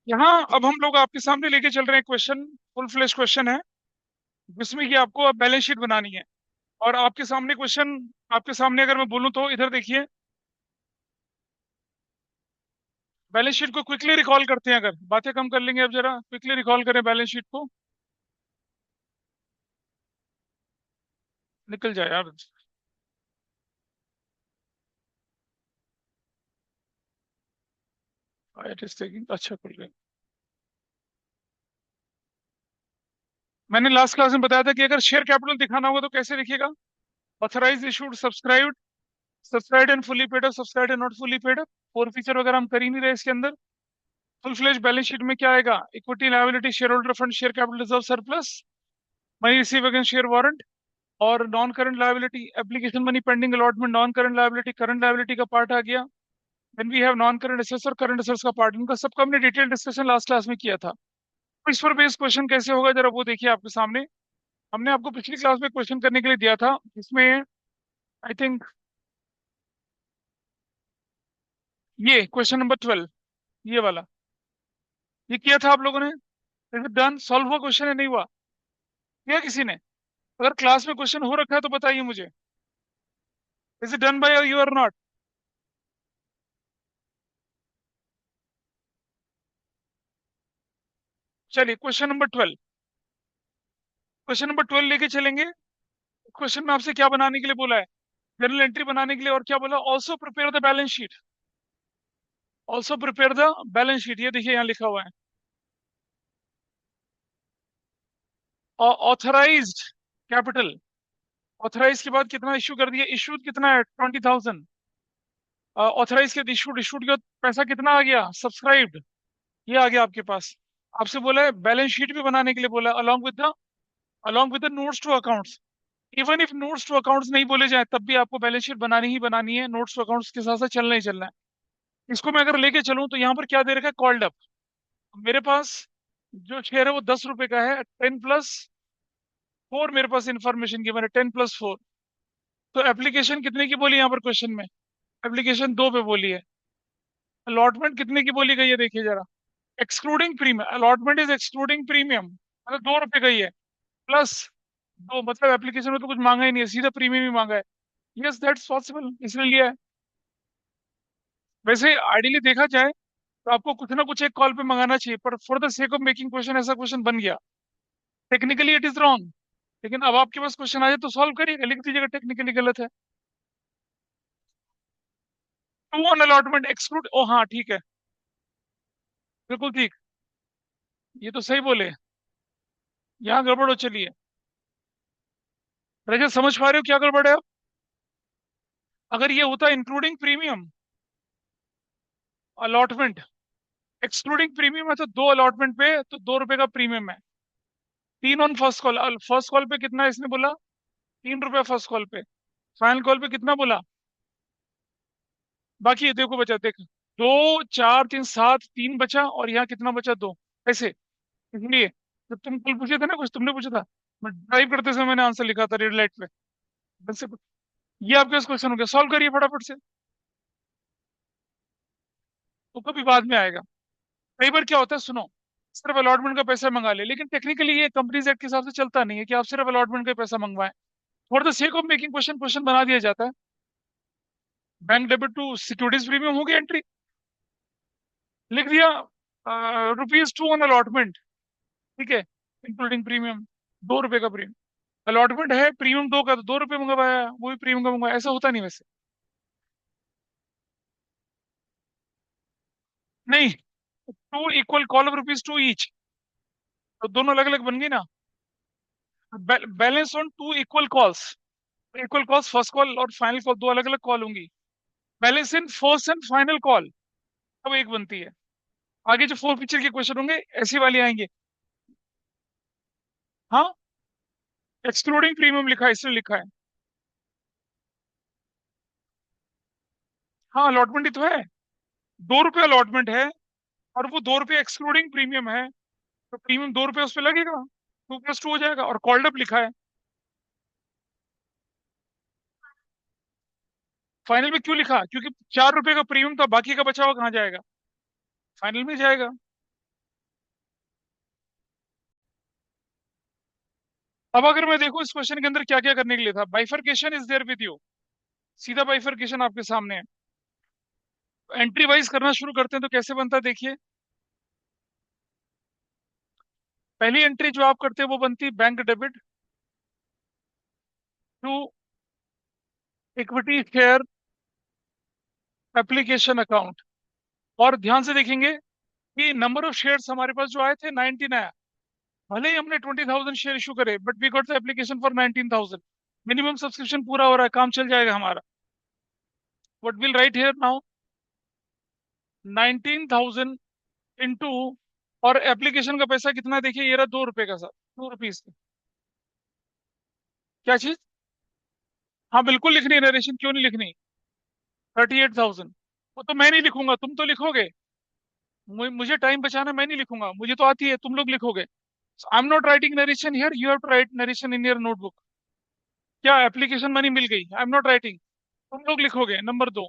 यहाँ अब हम लोग आपके सामने लेके चल रहे हैं क्वेश्चन। फुल फ्लेश क्वेश्चन है जिसमें कि आपको अब बैलेंस शीट बनानी है। और आपके सामने क्वेश्चन, आपके सामने अगर मैं बोलूँ तो इधर देखिए। बैलेंस शीट को क्विकली रिकॉल करते हैं, अगर बातें कम कर लेंगे, अब जरा क्विकली रिकॉल करें बैलेंस शीट को। निकल जाए यार। इट इज टेकिंग, अच्छा खुल गया। मैंने लास्ट क्लास में बताया था कि अगर शेयर कैपिटल दिखाना होगा तो कैसे दिखेगा। Authorize, issued, subscribed, subscribed and fully paid up, subscribed and not fully paid up. Four feature वगैरह हम कर ही नहीं रहे इसके अंदर। फुल फ्लेज बैलेंस शीट में क्या आएगा? Equity, liability, shareholder fund, share capital reserve, surplus, money receive against share warrant, और non current liability, application money pending allotment, non current liability, current liability का पार्ट आ गया। Then we have non current assets और current assets का part. इनका सबका हमने detail discussion last class में किया था। तो इस पर बेस्ड क्वेश्चन कैसे होगा जरा वो देखिए आपके सामने। हमने आपको पिछली क्लास में क्वेश्चन करने के लिए दिया था जिसमें आई थिंक ये क्वेश्चन नंबर 12, ये वाला, ये किया था आप लोगों ने। Is it done? सॉल्व हुआ क्वेश्चन है नहीं हुआ? किया किसी ने? अगर क्लास में क्वेश्चन हो रखा है तो बताइए मुझे। Is it done by you or not? चलिए क्वेश्चन नंबर 12, क्वेश्चन नंबर 12 लेके चलेंगे। क्वेश्चन में आपसे क्या बनाने के लिए बोला है? जर्नल एंट्री बनाने के लिए। और क्या बोला? Also prepare the balance sheet. Also prepare the balance sheet, ये देखिए यहाँ लिखा हुआ है। ऑथराइज्ड कैपिटल, ऑथराइज के बाद कितना इशू कर दिया? इशूड कितना है? 20,000। ऑथराइज के इशूड, इशूड के बाद पैसा कितना आ गया? सब्सक्राइब्ड, ये आ गया आपके पास। आपसे बोला है बैलेंस शीट भी बनाने के लिए बोला है, along with the notes to accounts. Even if notes to accounts नहीं बोले जाए तब भी आपको बैलेंस शीट बनानी ही बनानी है। नोट्स टू अकाउंट्स के साथ साथ चलना ही चलना है। इसको मैं अगर लेके चलूं तो यहाँ पर क्या दे रखा है? Called up. मेरे पास जो शेयर है वो 10 रुपए का है। 10+4 मेरे पास इंफॉर्मेशन की मैंने 10+4। तो एप्लीकेशन कितने की बोली यहाँ पर क्वेश्चन में? एप्लीकेशन 2 पे बोली है। अलॉटमेंट कितने की बोली गई है देखिए जरा। Excluding premium, allotment is excluding premium, मतलब 2 रुपए का ही है। प्लस दो, मतलब एप्लीकेशन में तो कुछ मांगा ही नहीं है, सीधा प्रीमियम ही मांगा है। यस दैट्स पॉसिबल, इसलिए लिया है। वैसे आइडियली देखा जाए तो आपको कुछ ना कुछ एक कॉल पे मंगाना चाहिए, पर for the sake of making question ऐसा क्वेश्चन बन गया। टेक्निकली इट इज रॉन्ग, लेकिन अब आपके पास क्वेश्चन आ जाए तो सॉल्व करिएगा, लिख दीजिएगा टेक्निकली गलत है। टू ऑन अलॉटमेंट एक्सक्लूड, ओ हाँ ठीक है, बिल्कुल ठीक। ये तो सही बोले। यहाँ गड़बड़ हो चलिए। रजत समझ पा रहे हो क्या गड़बड़ है अब? अगर ये होता including premium allotment, excluding premium है तो दो अलॉटमेंट पे तो 2 रुपए का प्रीमियम है। 3 on first call, first call पे कितना इसने बोला? 3 रुपए फर्स्ट कॉल पे। फाइनल कॉल पे कितना बोला? बाकी ये देखो बचा, देख, 2, 4, 3, 7, 3 बचा, और यहाँ कितना बचा? 2। ऐसे, इसलिए जब तुम कल पूछे थे ना, कुछ तुमने पूछा था, मैं ड्राइव करते समय मैंने आंसर लिखा था रेड लाइट पे। बस से ये आपके पास क्वेश्चन हो गया, सॉल्व करिए फटाफट से। तो कभी बाद में आएगा। कई बार क्या होता है, सुनो, सिर्फ अलॉटमेंट का पैसा मंगा ले, लेकिन टेक्निकली ये कंपनीज एक्ट के हिसाब से चलता नहीं है कि आप सिर्फ अलॉटमेंट का पैसा मंगवाएं। For the sake of making question, question बना दिया जाता है। Bank debit to securities premium हो गया एंट्री, लिख दिया ₹2 ऑन अलॉटमेंट, ठीक है, इंक्लूडिंग प्रीमियम। 2 रुपए का प्रीमियम, अलॉटमेंट है प्रीमियम 2 का, तो 2 रुपए मंगवाया, वो भी प्रीमियम का मंगवाया। ऐसा होता नहीं वैसे। नहीं, 2 इक्वल कॉल ऑफ ₹2 ईच, तो दोनों अलग अलग बन गई ना। Balance on 2 equal calls, equal calls first call और फाइनल कॉल, दो अलग अलग कॉल होंगी। Balance in first and final call, अब एक बनती है। आगे जो फोर फीचर के क्वेश्चन होंगे ऐसी वाली आएंगे। हाँ, एक्सक्लूडिंग प्रीमियम लिखा है, इसलिए लिखा है। हाँ, अलॉटमेंट ही तो है। 2 रुपए अलॉटमेंट है, और वो 2 रुपए एक्सक्लूडिंग प्रीमियम है, तो प्रीमियम 2 रुपए उस पर लगेगा, 2+2 हो जाएगा। और कॉल्ड अप लिखा है। फाइनल में क्यों लिखा? क्योंकि 4 रुपए का प्रीमियम था, बाकी का बचा हुआ कहाँ जाएगा? फाइनल में जाएगा। अब अगर मैं देखूं इस क्वेश्चन के अंदर क्या क्या करने के लिए था, bifurcation is there with you, सीधा बाइफरकेशन आपके सामने है। एंट्री वाइज करना शुरू करते हैं तो कैसे बनता है देखिए। पहली एंट्री जो आप करते हैं वो बनती है bank debit to equity share application account. और ध्यान से देखेंगे कि नंबर ऑफ शेयर्स हमारे पास जो आए थे 19 आया। भले ही हमने 20,000 शेयर इशू करे, but we got the application for 19,000। Minimum subscription पूरा हो रहा है, काम चल जाएगा हमारा। What will write here now, 19,000 into, और एप्लीकेशन का पैसा कितना है देखिए, ये रहा 2 रुपए का, सर 2 रुपीज का। क्या चीज? हाँ बिल्कुल लिखनी है नरेशन, क्यों नहीं लिखनी। 38,000। वो तो मैं नहीं लिखूंगा, तुम तो लिखोगे। मुझे टाइम बचाना, मैं नहीं लिखूंगा, मुझे तो आती है, तुम लोग लिखोगे। I am not writing narration here, you have to write narration in your notebook. क्या एप्लीकेशन मनी मिल गई, आई एम नॉट राइटिंग, तुम लोग लिखोगे। Number 2,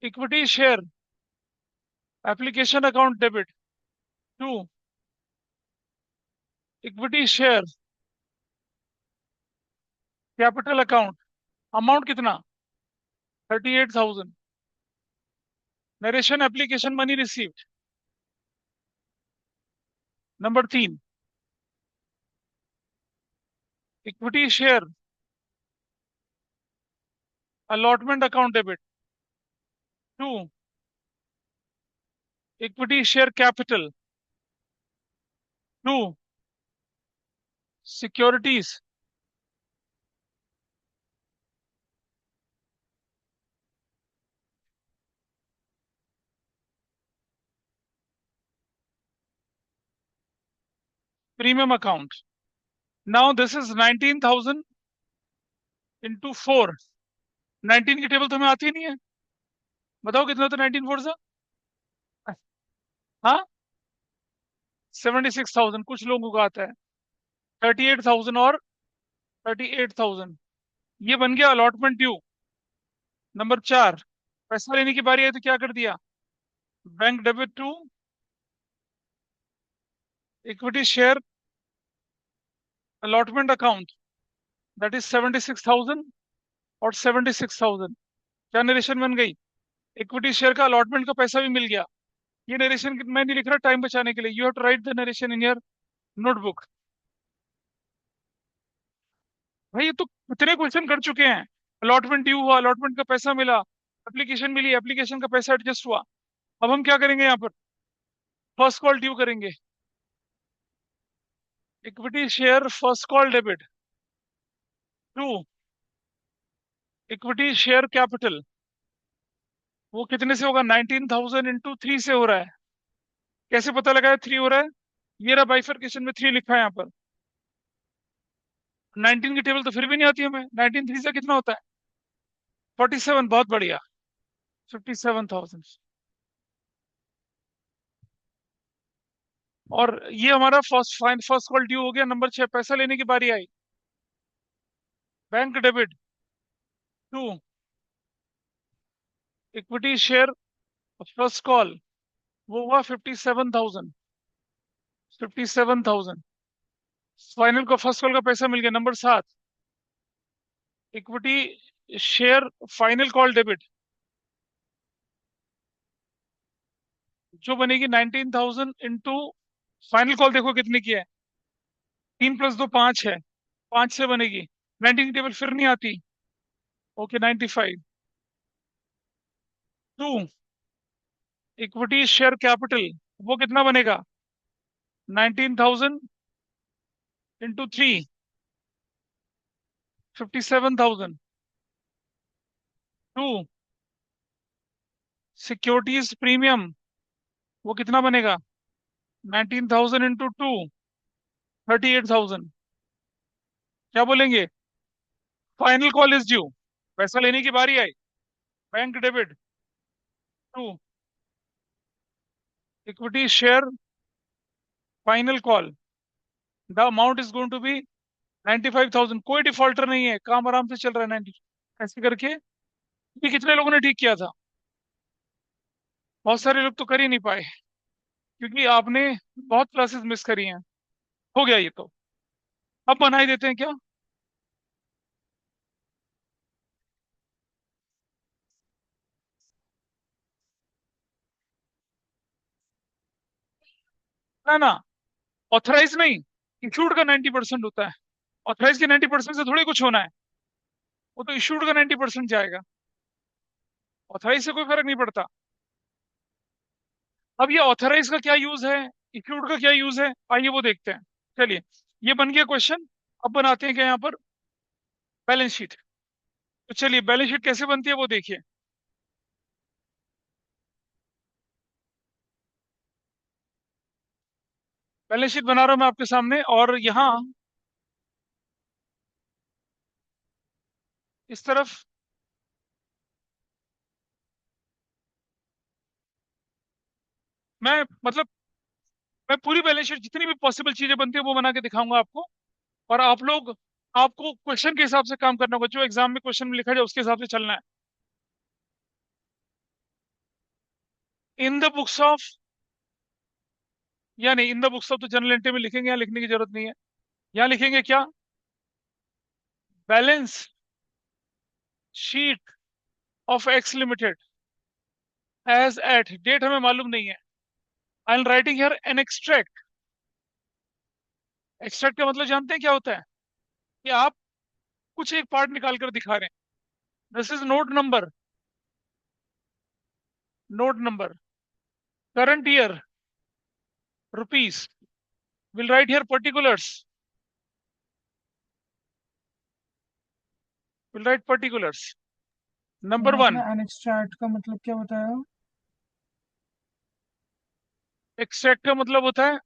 equity share application account debit to equity share capital account. Amount कितना? 38,000। Narration application money received. Number 3, equity share allotment account debit to equity share capital to securities premium account. Now this is 19,000 into 4। 19 की table तुम्हें आती नहीं है? बताओ कितना होता है 19 फोर से? हाँ, 76,000 कुछ लोगों को आता है। 38,000 और 38,000, ये बन गया अलॉटमेंट ड्यू। नंबर 4, पैसा लेने की बारी आई तो क्या कर दिया, bank debit to equity share allotment account, that is 76,000 और 76,000। क्या नरेशन बन गई? इक्विटी शेयर का अलॉटमेंट का पैसा भी मिल गया। ये नरेशन मैं नहीं लिख रहा टाइम बचाने के लिए, you have to write the narration in your notebook. भाई ये तो कितने क्वेश्चन कर चुके हैं। अलॉटमेंट ड्यू हुआ, अलॉटमेंट का पैसा मिला, एप्लीकेशन मिली, एप्लीकेशन का पैसा एडजस्ट हुआ। अब हम क्या करेंगे यहाँ पर, फर्स्ट कॉल ड्यू करेंगे। Equity share first call debit to equity share capital. वो कितने से होगा, 19,000 इंटू 3 से हो रहा है। कैसे पता लगा है 3 हो रहा है? ये रहा बाइफरकेशन में 3 लिखा है यहाँ पर। 19 की टेबल तो फिर भी नहीं आती हमें, 19 3 से कितना होता है? 47, बहुत बढ़िया, 57,000। और ये हमारा फर्स्ट कॉल ड्यू हो गया। नंबर 6, पैसा लेने की बारी आई। Bank debit to equity share first call, वो हुआ 57,000। 57,000 फाइनल को फर्स्ट कॉल का पैसा मिल गया। Number 7, equity share final call debit, जो बनेगी 19,000 इंटू फाइनल कॉल, देखो कितने की है, 3 + 2 5 है, 5 से बनेगी। 19 की टेबल फिर नहीं आती। Okay, 95 to equity share capital, वो कितना बनेगा, 19,000 इंटू 3, 57,000 टू सिक्योरिटीज प्रीमियम, वो कितना बनेगा, 19,000 इंटू 2, 38,000। क्या बोलेंगे, फाइनल कॉल इज ड्यू, पैसा लेने की बारी आई। Bank debit to equity share final call, the amount is going to be 95,000। कोई डिफॉल्टर नहीं है, काम आराम से चल रहा है। 90 ऐसे करके ये कितने लोगों ने ठीक किया था? बहुत सारे लोग तो कर ही नहीं पाए, क्योंकि आपने बहुत क्लासेस मिस करी हैं। हो गया ये तो। अब बनाई देते हैं क्या? ना ना, ऑथराइज नहीं, इशूड का 90% होता है। ऑथराइज के 90% से थोड़ी कुछ होना है। वो तो इशूड का 90% जाएगा। ऑथराइज से कोई फर्क नहीं पड़ता। अब ये ऑथराइज का क्या यूज है, इशूड का क्या यूज है, आइए वो देखते हैं। चलिए, ये बन गया क्वेश्चन। अब बनाते हैं क्या यहाँ पर? Balance sheet. तो चलिए, बैलेंस शीट कैसे बनती है वो देखिए। बैलेंस शीट बना रहा हूं मैं आपके सामने, और यहाँ इस तरफ मैं, मतलब मैं पूरी बैलेंस शीट जितनी भी पॉसिबल चीजें बनती है वो बना के दिखाऊंगा आपको। और आप लोग, आपको क्वेश्चन के हिसाब से काम करना होगा, जो एग्जाम में क्वेश्चन में लिखा जाए उसके हिसाब से चलना है। इन द बुक्स ऑफ, या नहीं, इन द बुक्स ऑफ तो जनरल एंट्री में लिखेंगे, यहाँ लिखने की जरूरत नहीं है। यहाँ लिखेंगे क्या? Balance sheet of X limited as at, date हमें मालूम नहीं है। I am writing here an extract. Extract का मतलब जानते हैं क्या होता है? कि आप कुछ एक पार्ट निकाल कर दिखा रहे हैं। This is note number, note number, current year, rupees, will write here particulars, will write particulars. Number यहाँ पे वन, अनएक्सट्रैक्ट का मतलब क्या बताया? एक्सट्रैक्ट का मतलब होता है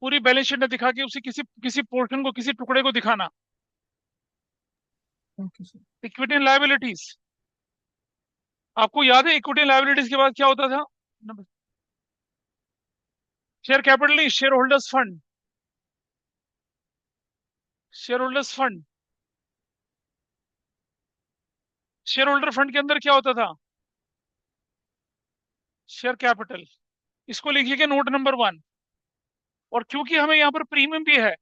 पूरी बैलेंस शीट में दिखा के उसी किसी किसी पोर्शन को, किसी टुकड़े को दिखाना। Okay sir. Equity and liabilities, आपको याद है इक्विटी एंड लायबिलिटीज के बाद क्या होता था? शेयर कैपिटल नहीं, share holders fund. Share holders fund, share holder fund के अंदर क्या होता था? Share capital. इसको लिखिएगा नोट नंबर वन। और क्योंकि हमें यहाँ पर प्रीमियम भी है,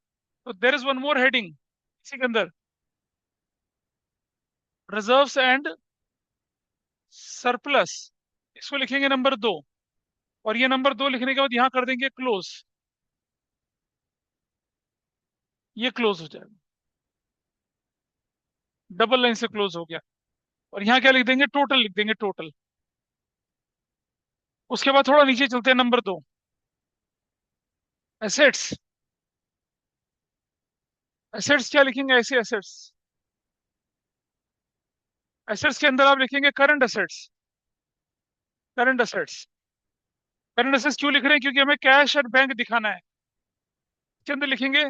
तो there is one more heading इसी के अंदर, रिजर्व्स एंड सरप्लस। इसको लिखेंगे नंबर दो। और ये नंबर दो लिखने के बाद यहाँ कर देंगे क्लोज। ये क्लोज हो जाएगा, डबल लाइन से क्लोज हो गया। और यहाँ क्या लिख देंगे? टोटल लिख देंगे, टोटल। उसके बाद थोड़ा नीचे चलते हैं, नंबर दो, एसेट्स। एसेट्स क्या लिखेंगे? ऐसे एसेट्स, एसेट्स के अंदर आप लिखेंगे current assets. Current assets, current assets क्यों लिख रहे हैं? क्योंकि हमें कैश और बैंक दिखाना है। इसके अंदर लिखेंगे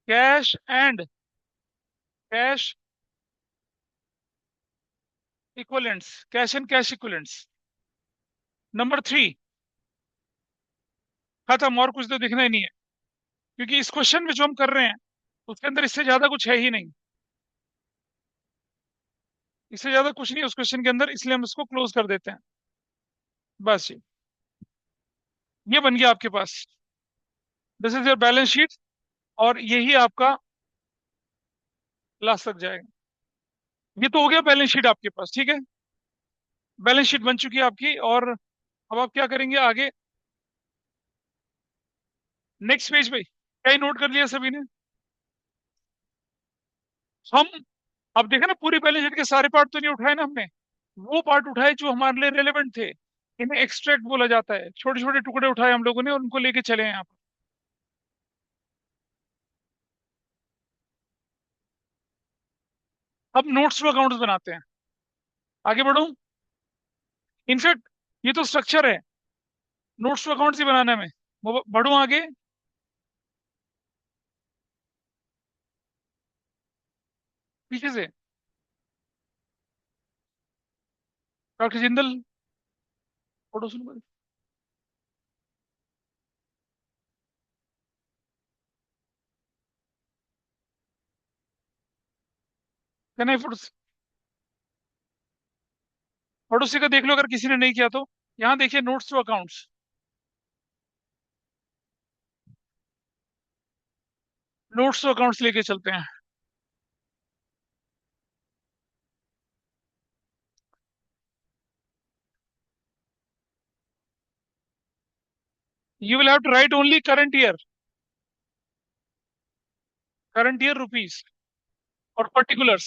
cash and, cash equivalents, cash and cash equivalents. Number three, खत्म, और कुछ तो दिखना ही नहीं है। क्योंकि इस क्वेश्चन में जो हम कर रहे हैं उसके अंदर इससे ज्यादा कुछ है ही नहीं। इससे ज्यादा कुछ नहीं है उस क्वेश्चन के अंदर, इसलिए हम इसको क्लोज कर देते हैं। बस ये बन गया आपके पास। This is your balance sheet. और यही आपका लास्ट तक जाएगा। ये तो हो गया बैलेंस शीट आपके पास, ठीक है। बैलेंस शीट बन चुकी है आपकी। और अब आप क्या करेंगे आगे? नेक्स्ट पेज पे क्या ही नोट कर लिया सभी ने? हम, अब देखे ना, पूरी बैलेंस शीट के सारे पार्ट तो नहीं उठाए ना हमने। वो पार्ट उठाए जो हमारे लिए रेलेवेंट थे। इन्हें एक्सट्रैक्ट बोला जाता है। छोटे छोटे टुकड़े उठाए हम लोगों ने और उनको लेके चले हैं यहाँ पर। अब नोट्स टू अकाउंट्स बनाते हैं। आगे बढ़ूं? इनफैक्ट ये तो स्ट्रक्चर है, नोट्स टू अकाउंट्स ही बनाने में। बढ़ूं आगे? पीछे से, डॉक्टर जिंदल, फोटो सुन, कहना फोटो, फोटो से का देख लो अगर किसी ने नहीं किया तो। यहाँ देखिए, notes to accounts. Notes to accounts लेके चलते हैं। You will have to write only current year rupees और पर्टिकुलर्स।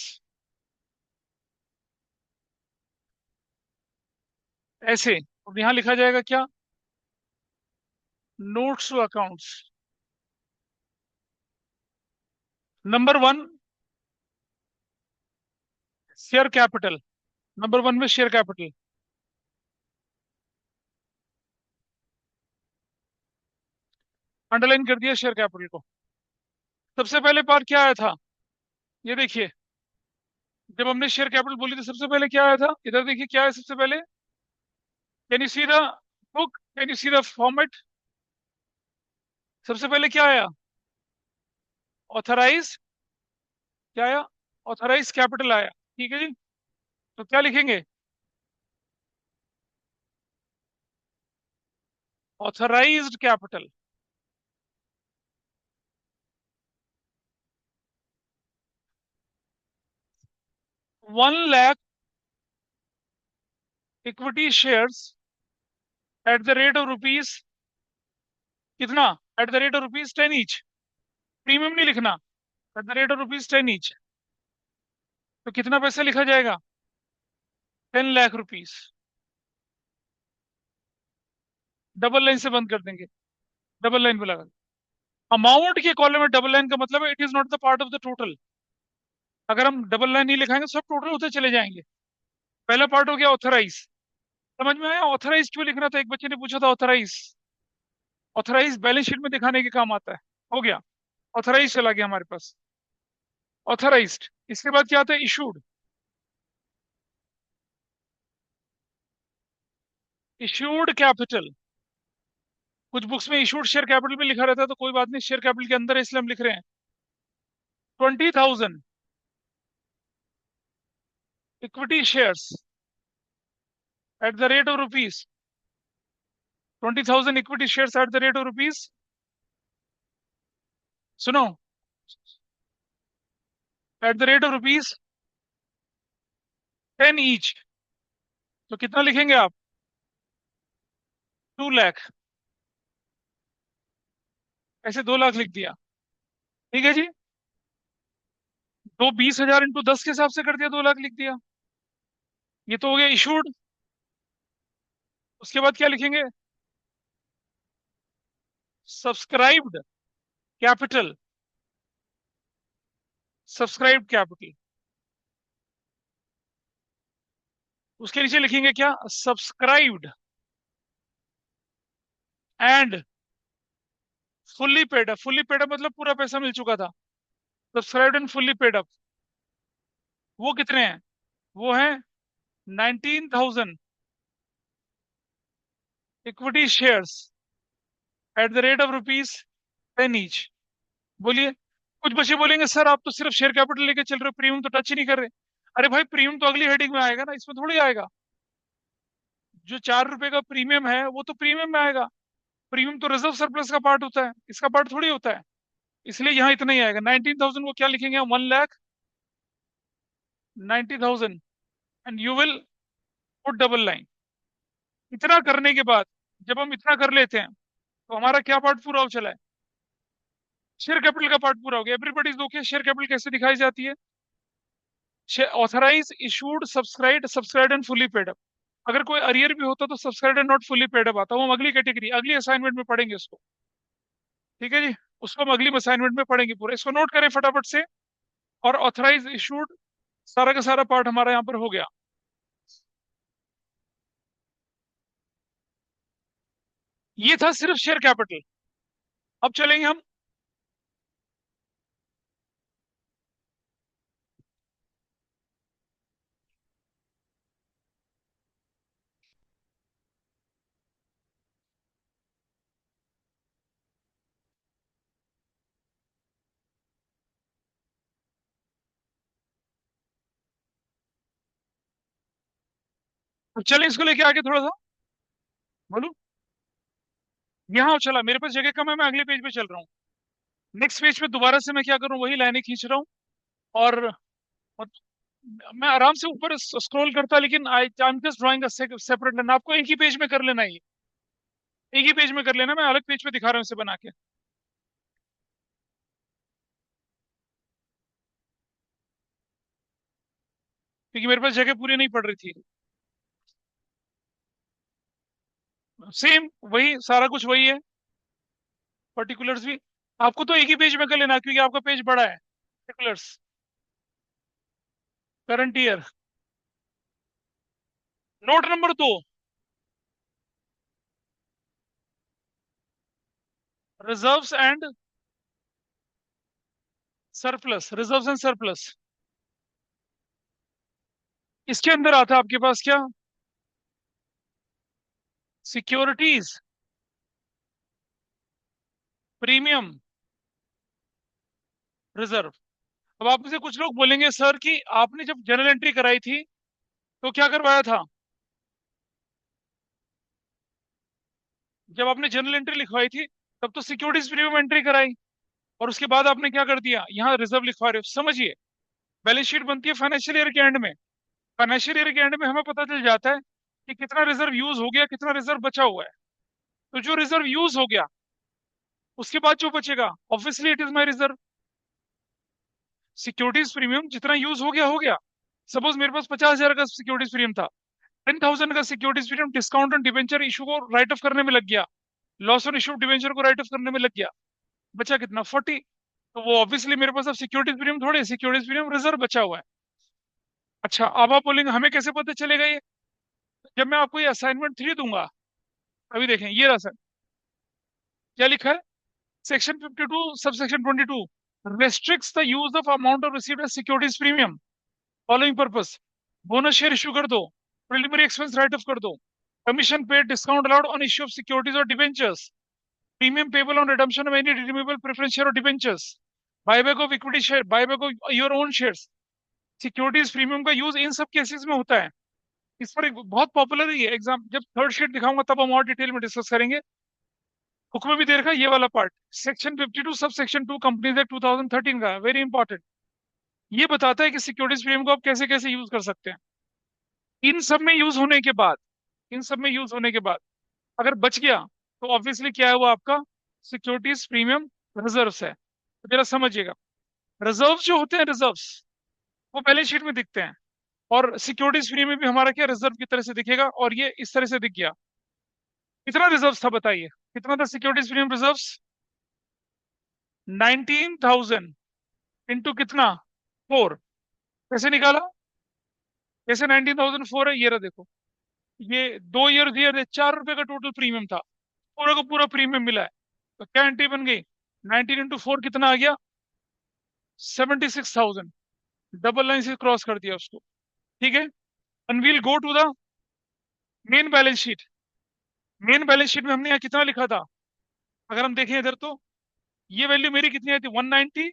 ऐसे, और यहां लिखा जाएगा क्या? Notes to accounts. Number one, share capital. Number one में शेयर कैपिटल अंडरलाइन कर दिया, शेयर कैपिटल को। सबसे पहले पार्ट क्या आया था? ये देखिए, जब हमने शेयर कैपिटल बोली तो सबसे पहले क्या आया था? इधर देखिए क्या है सबसे पहले। Can you see the book? Can you see the format? सबसे पहले क्या आया? ऑथराइज। क्या आया? ऑथराइज कैपिटल आया। ठीक है जी। तो क्या लिखेंगे? Authorised capital. 1 lakh equity shares at the rate of rupees कितना? At the rate of rupees 10 each. Premium नहीं लिखना, at the rate of rupees 10 each. तो कितना पैसा लिखा जाएगा? 10 लाख रुपीज। डबल लाइन से बंद कर देंगे, डबल लाइन पे लगा। अमाउंट के कॉलम में डबल लाइन का मतलब है it is not the part of the total. अगर हम डबल लाइन नहीं लिखाएंगे सब टोटल होते चले जाएंगे। पहला पार्ट हो गया ऑथराइज। समझ में आया? ऑथराइज क्यों लिखना था? एक बच्चे ने पूछा था ऑथराइज। ऑथराइज बैलेंस शीट में दिखाने के काम आता है। हो गया, ऑथराइज चला गया हमारे पास। ऑथराइज्ड। इसके बाद क्या आता है? इशूड। Issued capital. कुछ बुक्स में इशूड शेयर कैपिटल भी लिखा रहता है, तो कोई बात नहीं, शेयर कैपिटल के अंदर है इसलिए हम लिख रहे हैं। 20,000 equity shares at the rate of rupees. 20,000 equity shares at the rate of rupees, सुनो, at the rate of rupees 10 each. तो कितना लिखेंगे आप? 2 लाख। ऐसे 2 लाख लिख दिया। ठीक है जी। तो 20,000 इंटू 10 के हिसाब से कर दिया, 2 लाख लिख दिया। ये तो हो गया इशूड। उसके बाद क्या लिखेंगे? Subscribed capital. Subscribed capital. उसके नीचे लिखेंगे क्या? Subscribed and fully paid up. Fully paid up मतलब पूरा पैसा मिल चुका था। Subscribed and fully paid up, वो कितने हैं? वो है 19,000 equity shares at the rate of rupees 10 each. बोलिए। कुछ बच्चे बोलेंगे सर आप तो सिर्फ शेयर कैपिटल लेके चल रहे हो, प्रीमियम तो टच ही नहीं कर रहे। अरे भाई, प्रीमियम तो अगली हेडिंग में आएगा ना, इसमें थोड़ी आएगा। जो 4 रुपए का प्रीमियम है वो तो प्रीमियम में आएगा। प्रीमियम तो रिजर्व सरप्लस का पार्ट होता है, इसका पार्ट थोड़ी होता है। इसलिए यहाँ इतना ही आएगा। 19,000 को क्या लिखेंगे हम? 1,90,000 and you will put double line. इतना करने के बाद, जब हम इतना कर लेते हैं, तो हमारा क्या पार्ट पूरा हो चला है? शेयर कैपिटल का पार्ट पूरा हो गया। Everybody is okay. Share capital कैसे दिखाई जाती है? Authorise, issued, subscribe, subscribe and fully paid up. अगर कोई अरियर भी होता तो subscribe and not fully paid up आता, वो हम अगली कैटेगरी, अगली असाइनमेंट में पढ़ेंगे उसको। ठीक है जी। उसको हम अगली असाइनमेंट में पढ़ेंगे पूरा। इसको नोट करें फटाफट से। और ऑथराइज, इशूड, सारा का सारा पार्ट हमारा यहाँ पर हो गया। ये था सिर्फ शेयर कैपिटल। अब चलेंगे हम। अब चलें इसको लेके आगे थोड़ा सा। बोलू। यहाँ चला, मेरे पास जगह कम है, मैं अगले पेज पे चल रहा हूँ। नेक्स्ट पेज पे दोबारा से मैं क्या करूं, वही लाइनें खींच रहा हूँ। और मत- मैं आराम से ऊपर स्क्रॉल करता, लेकिन I I am just drawing a separate line. आपको एक ही पेज में कर लेना है ये, एक ही पेज में कर लेना, मैं अलग पेज पे दिखा रहा हूँ इसे बना के, क्योंकि मेरे पास जगह पूरी नहीं पड़ रही थी। सेम वही सारा कुछ वही है, पर्टिकुलर्स भी। आपको तो एक ही पेज में कर लेना, क्योंकि आपका पेज बड़ा है। Particulars, current year, note number 2, reserves and surplus, reserves and surplus. इसके अंदर आता है आपके पास क्या, सिक्योरिटीज, प्रीमियम, रिजर्व। अब आप में से कुछ लोग बोलेंगे सर कि आपने जब जर्नल एंट्री कराई थी तो क्या करवाया था, जब आपने जर्नल एंट्री लिखवाई थी तब तो सिक्योरिटीज प्रीमियम एंट्री कराई, और उसके बाद आपने क्या कर दिया, यहाँ रिजर्व लिखवा रहे हो। समझिए, बैलेंस शीट बनती है फाइनेंशियल ईयर के एंड में। फाइनेंशियल ईयर के एंड में हमें पता चल जाता है कि कितना रिजर्व यूज हो गया, कितना रिजर्व बचा हुआ है। तो जो रिजर्व यूज हो गया, उसके बाद जो बचेगा, obviously it is my reserve. Securities premium जितना यूज हो गया हो गया। सपोज मेरे पास 50,000 का सिक्योरिटीज प्रीमियम था, 10,000 का securities premium discount on debenture issue को राइट ऑफ करने में लग गया, लॉस ऑन इशू डिवेंचर को राइट ऑफ करने में लग गया, बचा कितना, 40। तो वो ऑब्वियसली मेरे पास अब सिक्योरिटीज प्रीमियम थोड़े, सिक्योरिटीज प्रीमियम रिजर्व बचा हुआ है। अच्छा, अब आप बोलेंगे हमें कैसे पता चलेगा ये, जब मैं आपको ये असाइनमेंट 3 दूंगा। अभी देखें, ये रहा सर, क्या लिखा है, section 52 sub section 22 restricts the use of amount of received as securities premium following purpose. Bonus share issue कर दो, प्रिलिमिनरी एक्सपेंस राइट ऑफ कर दो, commission paid discount allowed on issue of securities और debentures, premium payable on redemption of any redeemable preference share और debentures, buyback of equity share, buyback of your own shares. Securities premium का use इन सब cases में होता है। इस पर एक बहुत पॉपुलर ही है एग्जाम, जब थर्ड शीट दिखाऊंगा तब हम और डिटेल में डिस्कस करेंगे। बुक में भी दे रखा है ये वाला part, section 52 sub section 2 companies act 2013 का, वेरी इंपॉर्टेंट। ये बताता है कि सिक्योरिटीज प्रीमियम को आप कैसे कैसे यूज कर सकते हैं। इन सब में यूज होने के बाद, इन सब में यूज होने के बाद अगर बच गया, तो ऑब्वियसली क्या है वो आपका सिक्योरिटीज प्रीमियम रिजर्व्स है। तो जरा समझिएगा, रिजर्व जो होते हैं, रिजर्व्स वो बैलेंस शीट में दिखते हैं, और सिक्योरिटीज प्रीमियम भी हमारा क्या रिजर्व की तरह से दिखेगा, और ये इस तरह से दिख गया। कितना रिजर्व था बताइए, कितना था सिक्योरिटीज प्रीमियम रिजर्व्स, 19,000 इंटू कितना, 4। कैसे निकाला, कैसे 19,004 है, ये रहा देखो, ये 2 ईयर दिए, 4 रुपए का टोटल प्रीमियम था, पूरा का पूरा प्रीमियम मिला है। तो क्या एंट्री बन गई, 19 इंटू 4 कितना आ गया, 76,000। डबल लाइन से क्रॉस कर दिया उसको, ठीक है। And will go to the main balance sheet. Main balance sheet में हमने यहाँ कितना लिखा था, अगर हम देखें इधर तो ये वैल्यू मेरी कितनी आई थी, 190,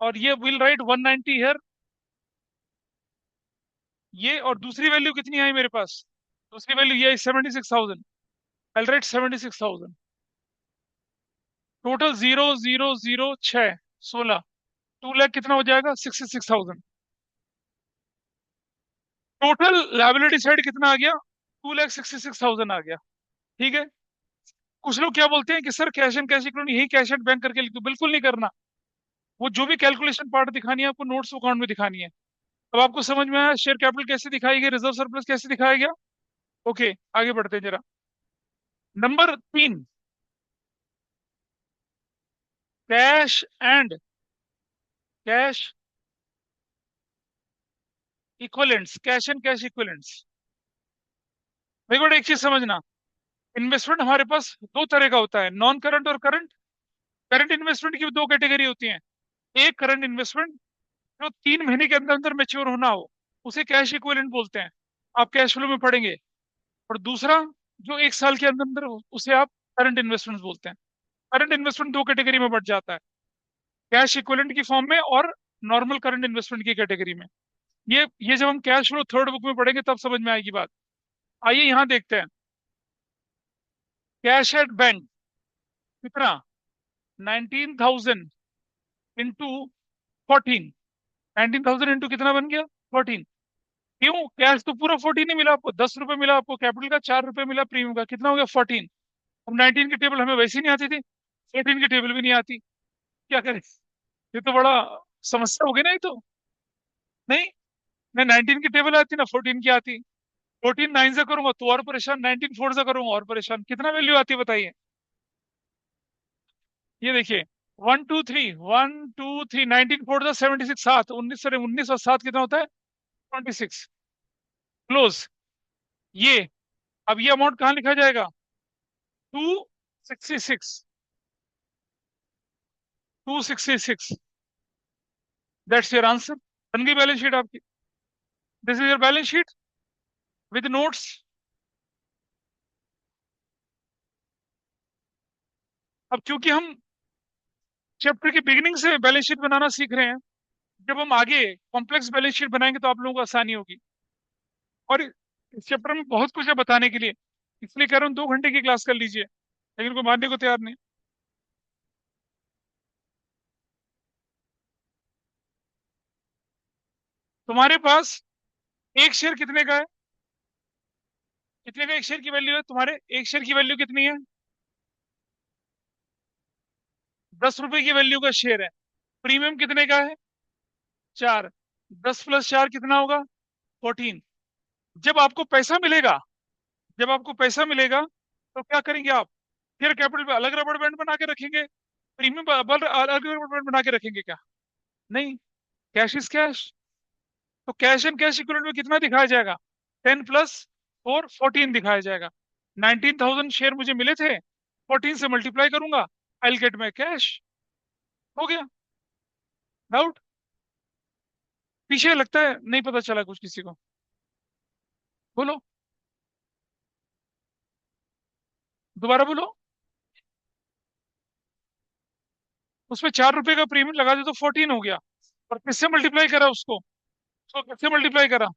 और ये विल राइट 190 हियर, ये, और दूसरी वैल्यू कितनी आई मेरे पास, दूसरी वैल्यू ये 76,000, आई राइट 76,000। टोटल 0,006, 16, 2 लाख कितना हो जाएगा, 66,000। टोटल लाइबिलिटी साइड कितना आ गया, 2,66,000 आ गया, ठीक है। कुछ लोग क्या बोलते हैं कि sir cash and cash equivalent यही कैश एंड बैंक करके लिख दो, बिल्कुल नहीं करना। वो जो भी कैलकुलेशन पार्ट दिखानी है आपको नोट्स अकाउंट में दिखानी है। अब आपको समझ में आया शेयर कैपिटल कैसे दिखाई गई, रिजर्व सरप्लस कैसे दिखाया गया। ओके, आगे बढ़ते हैं जरा। Number 3, cash and cash equivalents, cash and cash equivalents. देखो एक चीज समझना, इन्वेस्टमेंट हमारे पास दो तरह का होता है, नॉन करंट और करंट। करंट इन्वेस्टमेंट की भी दो कैटेगरी होती है। एक करंट इन्वेस्टमेंट जो 3 महीने के अंदर अंदर मेच्योर होना हो, उसे कैश इक्विवेलेंट बोलते हैं, आप कैश फ्लो में पढ़ेंगे। और दूसरा जो 1 साल के अंदर अंदर उसे आप करंट इन्वेस्टमेंट बोलते हैं। करंट इन्वेस्टमेंट दो कैटेगरी में बढ़ जाता है, कैश इक्विवेलेंट की फॉर्म में और नॉर्मल करंट इन्वेस्टमेंट की कैटेगरी में। ये जब हम कैश फ्लो थर्ड बुक में पढ़ेंगे तब समझ में आएगी बात। आइए यहाँ देखते हैं, कैश एट बैंक कितना, 19,000 इंटू 14। 19,000 इंटू कितना बन गया? 14। क्यों? कैश तो पूरा 14 ही मिला आपको, 10 रुपए मिला आपको कैपिटल का, 4 रुपए मिला प्रीमियम का, कितना हो गया? 14। अब 19 की टेबल हमें वैसे ही नहीं आती थी, 14 की टेबल भी नहीं आती, क्या करें? ये तो बड़ा समस्या हो गई ना, ये तो। नहीं, मैं 19 की टेबल आती ना 14 की आती। 14 9 से करूंगा तो और परेशान, 19 4 से करूंगा और परेशान, कितना वैल्यू आती है बताइए? ये देखिए, 1 2 3 19 4 जा 76, 7 19 सर 19 और 7 कितना होता है? 26। क्लोज। ये, अब ये अमाउंट कहाँ लिखा जाएगा? 266। 266। That's your answer. बन गई बैलेंस शीट आपकी। This is your balance sheet with notes. अब क्योंकि हम चैप्टर की बिगिनिंग से बैलेंस शीट बनाना सीख रहे हैं, जब हम आगे कॉम्प्लेक्स बैलेंस शीट बनाएंगे तो आप लोगों को आसानी होगी। और इस चैप्टर में बहुत कुछ है बताने के लिए, इसलिए कह रहा हूँ 2 घंटे की क्लास कर लीजिए, लेकिन कोई मानने को तैयार नहीं। तुम्हारे पास एक शेयर कितने का है? कितने का एक शेयर की वैल्यू है तुम्हारे? एक शेयर की वैल्यू कितनी है? 10 रुपए की वैल्यू का शेयर है। प्रीमियम कितने का है? 4। 10 + 4 कितना होगा? 14। जब आपको पैसा मिलेगा, जब आपको पैसा मिलेगा तो क्या करेंगे आप? शेयर कैपिटल पे अलग रबड़ बैंड बना के रखेंगे, प्रीमियम पर अलग रबड़ बैंड बना के रखेंगे क्या? नहीं। Cash is cash. तो कैश एंड कैश इक्विवेलेंट में कितना दिखाया जाएगा? 10 + 4 14 दिखाया जाएगा। 19,000 शेयर मुझे मिले थे, 14 से मल्टीप्लाई करूंगा, I will get my cash. हो गया। डाउट? पीछे लगता है नहीं पता चला कुछ किसी को। बोलो, दोबारा बोलो। उसमें 4 रुपए का प्रीमियम लगा दे तो 14 हो गया। और किससे मल्टीप्लाई करा उसको? उसको किससे मल्टीप्लाई करा?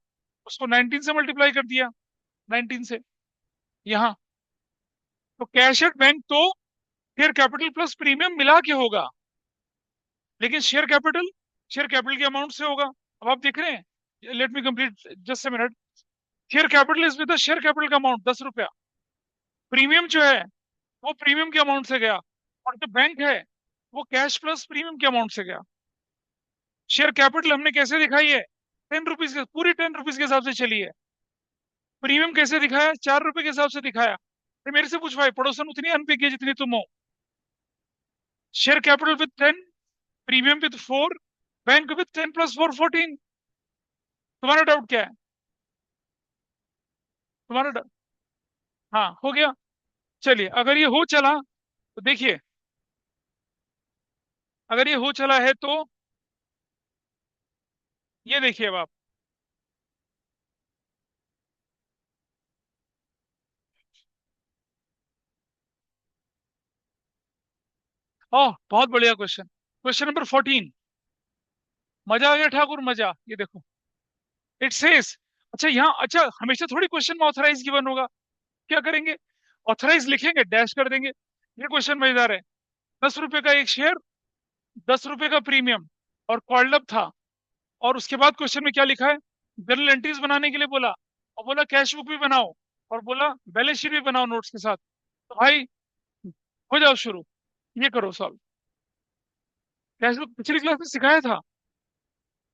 उसको 19 से मल्टीप्लाई कर दिया, 19 से। यहाँ तो कैश एट बैंक तो शेयर कैपिटल प्लस प्रीमियम मिला के होगा, लेकिन शेयर कैपिटल के अमाउंट से होगा। अब आप देख रहे हैं, let me complete just a minute. Share capital is with the share capital का अमाउंट 10 रुपया। प्रीमियम जो है वो प्रीमियम के अमाउंट से गया, और जो बैंक है वो कैश प्लस प्रीमियम के अमाउंट से गया। शेयर कैपिटल हमने कैसे दिखाई है? 10 रुपीज के, पूरी 10 रुपीज के हिसाब से चली है। प्रीमियम कैसे दिखाया? 4 रुपए के हिसाब से दिखाया। ये मेरे से पूछ भाई, पड़ोसन उतनी अनपिक है जितनी तुम हो। Share capital with 10, premium with 4, bank with 10 + 4 14। तुम्हारा डाउट क्या है? तुम्हारा हाँ, हो गया। चलिए, अगर ये हो चला तो देखिए, अगर ये हो चला है तो ये देखिए अब आप। ओह, बहुत बढ़िया क्वेश्चन। Question number 14। मजा आ गया ठाकुर, मजा। ये देखो, इट सेज, अच्छा यहाँ, अच्छा हमेशा थोड़ी क्वेश्चन में ऑथराइज गिवन होगा। क्या करेंगे? ऑथराइज लिखेंगे, डैश कर देंगे। ये क्वेश्चन मजेदार है। 10 रुपए का एक शेयर, 10 रुपए का प्रीमियम, और कॉल्ड अप था। और उसके बाद क्वेश्चन में क्या लिखा है? जर्नल एंट्रीज बनाने के लिए बोला, और बोला कैश बुक भी बनाओ, और बोला बैलेंस शीट भी बनाओ नोट्स के साथ। तो भाई, हो जाओ शुरू, ये करो सॉल्व। कैश बुक पिछली क्लास में सिखाया था,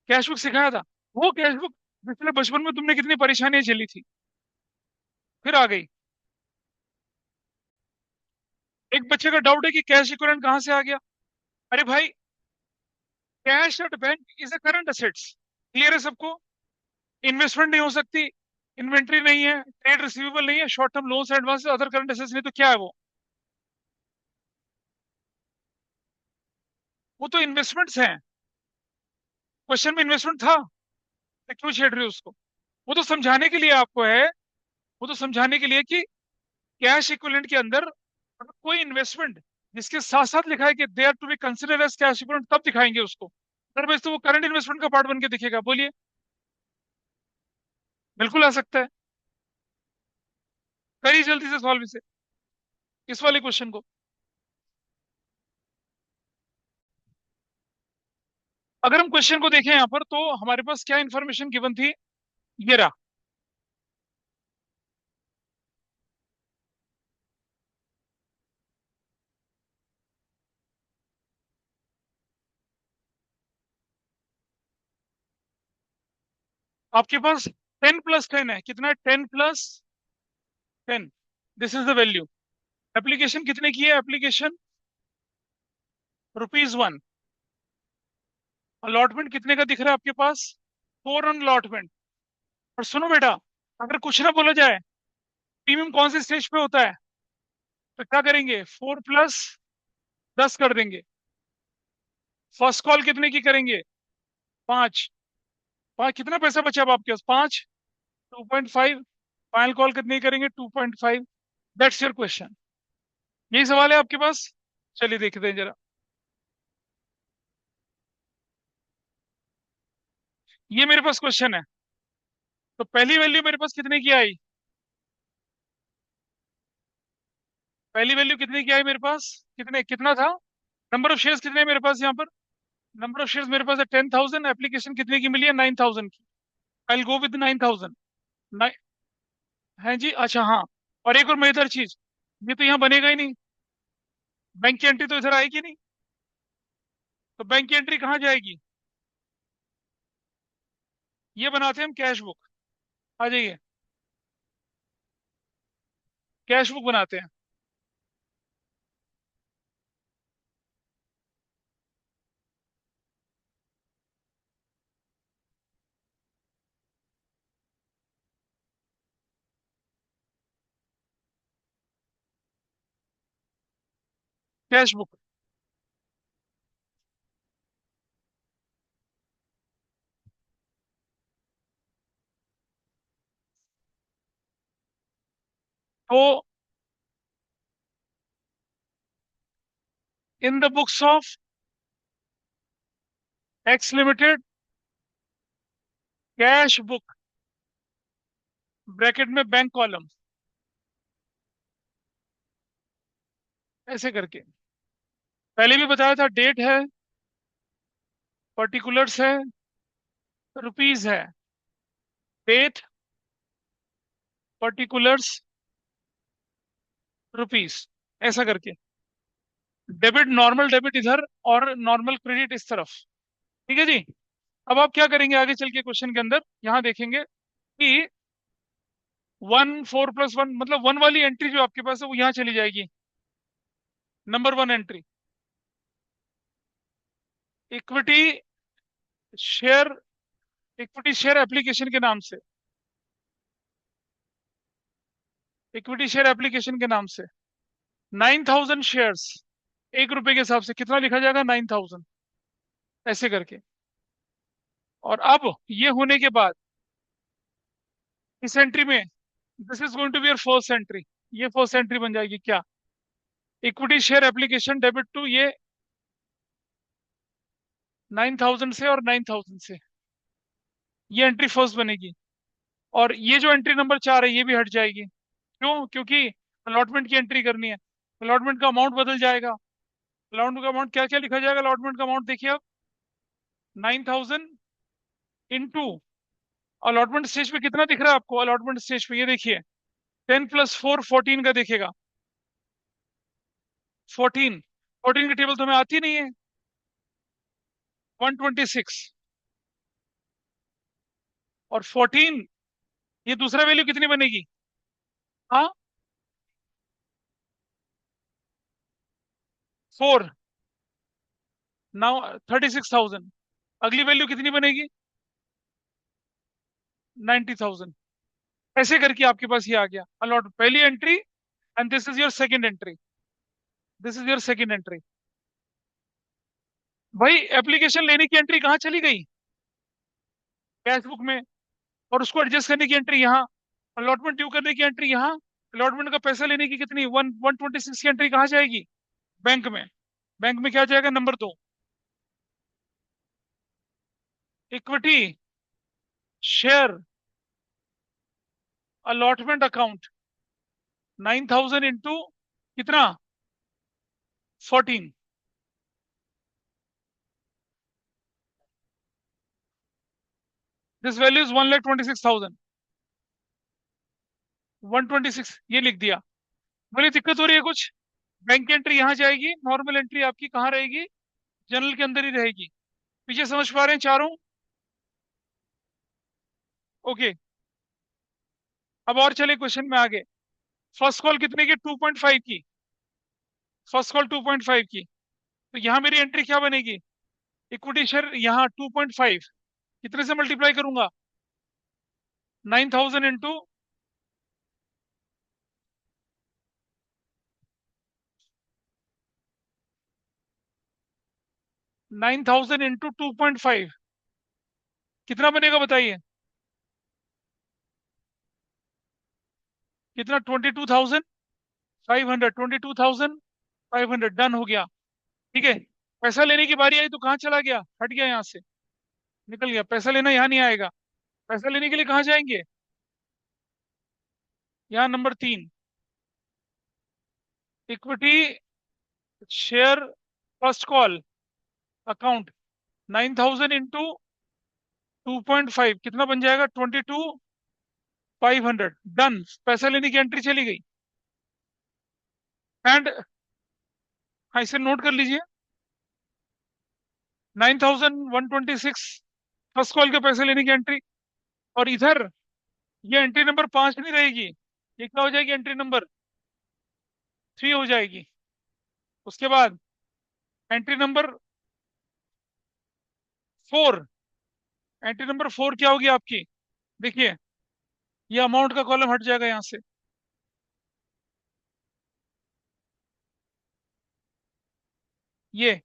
कैश बुक सिखाया था। वो कैश बुक पिछले बचपन में तुमने कितनी परेशानियां झेली थी, फिर आ गई। एक बच्चे का डाउट है कि कैश इक्विवेलेंट कहां से आ गया। अरे भाई, cash at bank is a current assets. Clear है सबको? इन्वेस्टमेंट नहीं हो सकती, इन्वेंट्री नहीं है, ट्रेड रिसीवेबल नहीं है, short term loans advance, other current assets नहीं, तो क्या है वो तो इन्वेस्टमेंट्स हैं। क्वेश्चन में इन्वेस्टमेंट था, तो क्यों छेड़ रहे हो उसको? वो तो समझाने के लिए आपको है, वो तो समझाने के लिए कि कैश इक्विवेलेंट के अंदर अगर कोई इन्वेस्टमेंट जिसके साथ साथ लिखा है कि they are to be considered as cash equivalent, तब दिखाएंगे उसको। अदरवाइज तो वो करंट इन्वेस्टमेंट का पार्ट बन के दिखेगा। बोलिए। बिल्कुल आ सकता है। करिए जल्दी से सॉल्व इसे, इस वाले क्वेश्चन को। अगर हम क्वेश्चन को देखें यहाँ पर, तो हमारे पास क्या इंफॉर्मेशन गिवन थी? ये रहा। आपके पास 10+10 है। कितना है? 10+10। This is the value. Application कितने की है? एप्लीकेशन ₹1। अलॉटमेंट कितने का दिख रहा है आपके पास? 4 ऑन अलॉटमेंट। और सुनो बेटा, अगर कुछ ना बोला जाए, प्रीमियम कौन से स्टेज पे होता है, तो क्या करेंगे? 4+10 कर देंगे। फर्स्ट कॉल कितने की करेंगे? 5। 5 कितना पैसा बचा अब आपके पास? 5, 2.5। फाइनल कॉल कितनी करेंगे? 2.5। That's your question. यही सवाल है आपके पास। चलिए देखते हैं जरा। ये मेरे पास क्वेश्चन है। तो पहली वैल्यू मेरे पास कितने की आई? पहली वैल्यू कितने की आई मेरे पास? कितना था? नंबर ऑफ शेयर्स कितने हैं मेरे पास यहाँ पर? नंबर ऑफ शेयर्स मेरे पास है 10,000। एप्लीकेशन कितने की मिली है? 9,000 की। I will go with 9,000। है जी, अच्छा हाँ। और एक और मजेदार चीज, ये तो यहाँ बनेगा ही नहीं। बैंक की एंट्री तो इधर आएगी नहीं। तो बैंक की एंट्री कहाँ जाएगी? ये बनाते हैं हम कैश बुक। आ जाइए, कैश बुक बनाते हैं। Cash book. तो in the books of X limited, cash book, bracket में बैंक कॉलम, ऐसे करके। पहले भी बताया था, डेट है, पर्टिकुलर्स है, रुपीज है। डेट, पर्टिकुलर्स, रुपीज, ऐसा करके। डेबिट, नॉर्मल डेबिट इधर, और नॉर्मल क्रेडिट इस तरफ। ठीक है जी। अब आप क्या करेंगे आगे चल के क्वेश्चन के अंदर, यहां देखेंगे कि 1 4+1, मतलब 1 वाली एंट्री जो आपके पास है वो यहाँ चली जाएगी। Number 1 entry, equity share, equity share application के नाम से। इक्विटी शेयर एप्लीकेशन के नाम से 9,000 शेयर्स। ₹1 के हिसाब से कितना लिखा जाएगा? 9,000, ऐसे करके। और अब ये होने के बाद, इस एंट्री में, this is going to be your first entry. ये फर्स्ट एंट्री बन जाएगी क्या? Equity share application debit to, ये 9,000 से और 9,000 से, ये एंट्री फर्स्ट बनेगी। और ये जो एंट्री नंबर 4 है, ये भी हट जाएगी। क्यों? क्योंकि अलॉटमेंट की एंट्री करनी है। अलॉटमेंट का अमाउंट बदल जाएगा। अलॉटमेंट का अमाउंट क्या क्या लिखा जाएगा? अलॉटमेंट का अमाउंट देखिए अब, 9,000 इंटू, अलॉटमेंट स्टेज पे कितना दिख रहा है आपको? अलॉटमेंट स्टेज पे ये देखिए, 10+4 14 का देखेगा। 14, 14 की टेबल तो हमें आती नहीं है। 126। और 14, ये दूसरा वैल्यू कितनी बनेगी? हाँ, 4। नाउ 36,000। अगली वैल्यू कितनी बनेगी? 90,000। ऐसे करके आपके पास ये आ गया अलॉट, पहली entry. And this is your second entry. This is your second entry. भाई, एप्लीकेशन लेने की एंट्री कहाँ चली गई? कैश बुक में। और उसको एडजस्ट करने की एंट्री यहाँ। अलॉटमेंट ड्यू करने की एंट्री यहाँ। अलॉटमेंट का पैसा लेने की कितनी, 126 की एंट्री कहाँ जाएगी? बैंक में। बैंक में क्या जाएगा? Number 2, equity share allotment account, 9,000 into कितना? 14। दिस वैल्यू इज 1,26,000, 126 ये लिख दिया। बोले दिक्कत हो रही है कुछ? बैंक की एंट्री यहाँ जाएगी, नॉर्मल एंट्री आपकी कहाँ रहेगी? जनरल के अंदर ही रहेगी। पीछे समझ पा रहे हैं चारों? ओके। अब और चले क्वेश्चन में आगे। फर्स्ट कॉल कितने की? 2.5 की। फर्स्ट कॉल 2.5 की। तो यहाँ मेरी एंट्री क्या बनेगी? इक्विटी शेयर यहाँ 2.5 कितने से मल्टीप्लाई करूंगा? 9,000 इंटू 9,000 इंटू 2.5 कितना बनेगा बताइए? कितना? 22,500। 22,500 डन हो गया। ठीक है। पैसा लेने की बारी आई तो कहाँ चला गया? हट गया यहाँ से, निकल गया। पैसा लेना यहाँ नहीं आएगा। पैसा लेने के लिए कहाँ जाएंगे? यहाँ number 3, equity share first call account. 9,000 into 2.5 कितना बन जाएगा? 22,500 डन। पैसा लेने की एंट्री चली गई। एंड हाँ, इसे नोट कर लीजिए। 9,126 फर्स्ट कॉल के पैसे लेने की एंट्री। और इधर ये एंट्री नंबर 5 नहीं रहेगी, ये क्या हो जाएगी? एंट्री नंबर 3 हो जाएगी। उसके बाद एंट्री नंबर 4। एंट्री नंबर 4 क्या होगी आपकी? देखिए, ये अमाउंट का कॉलम हट जाएगा यहाँ से। ये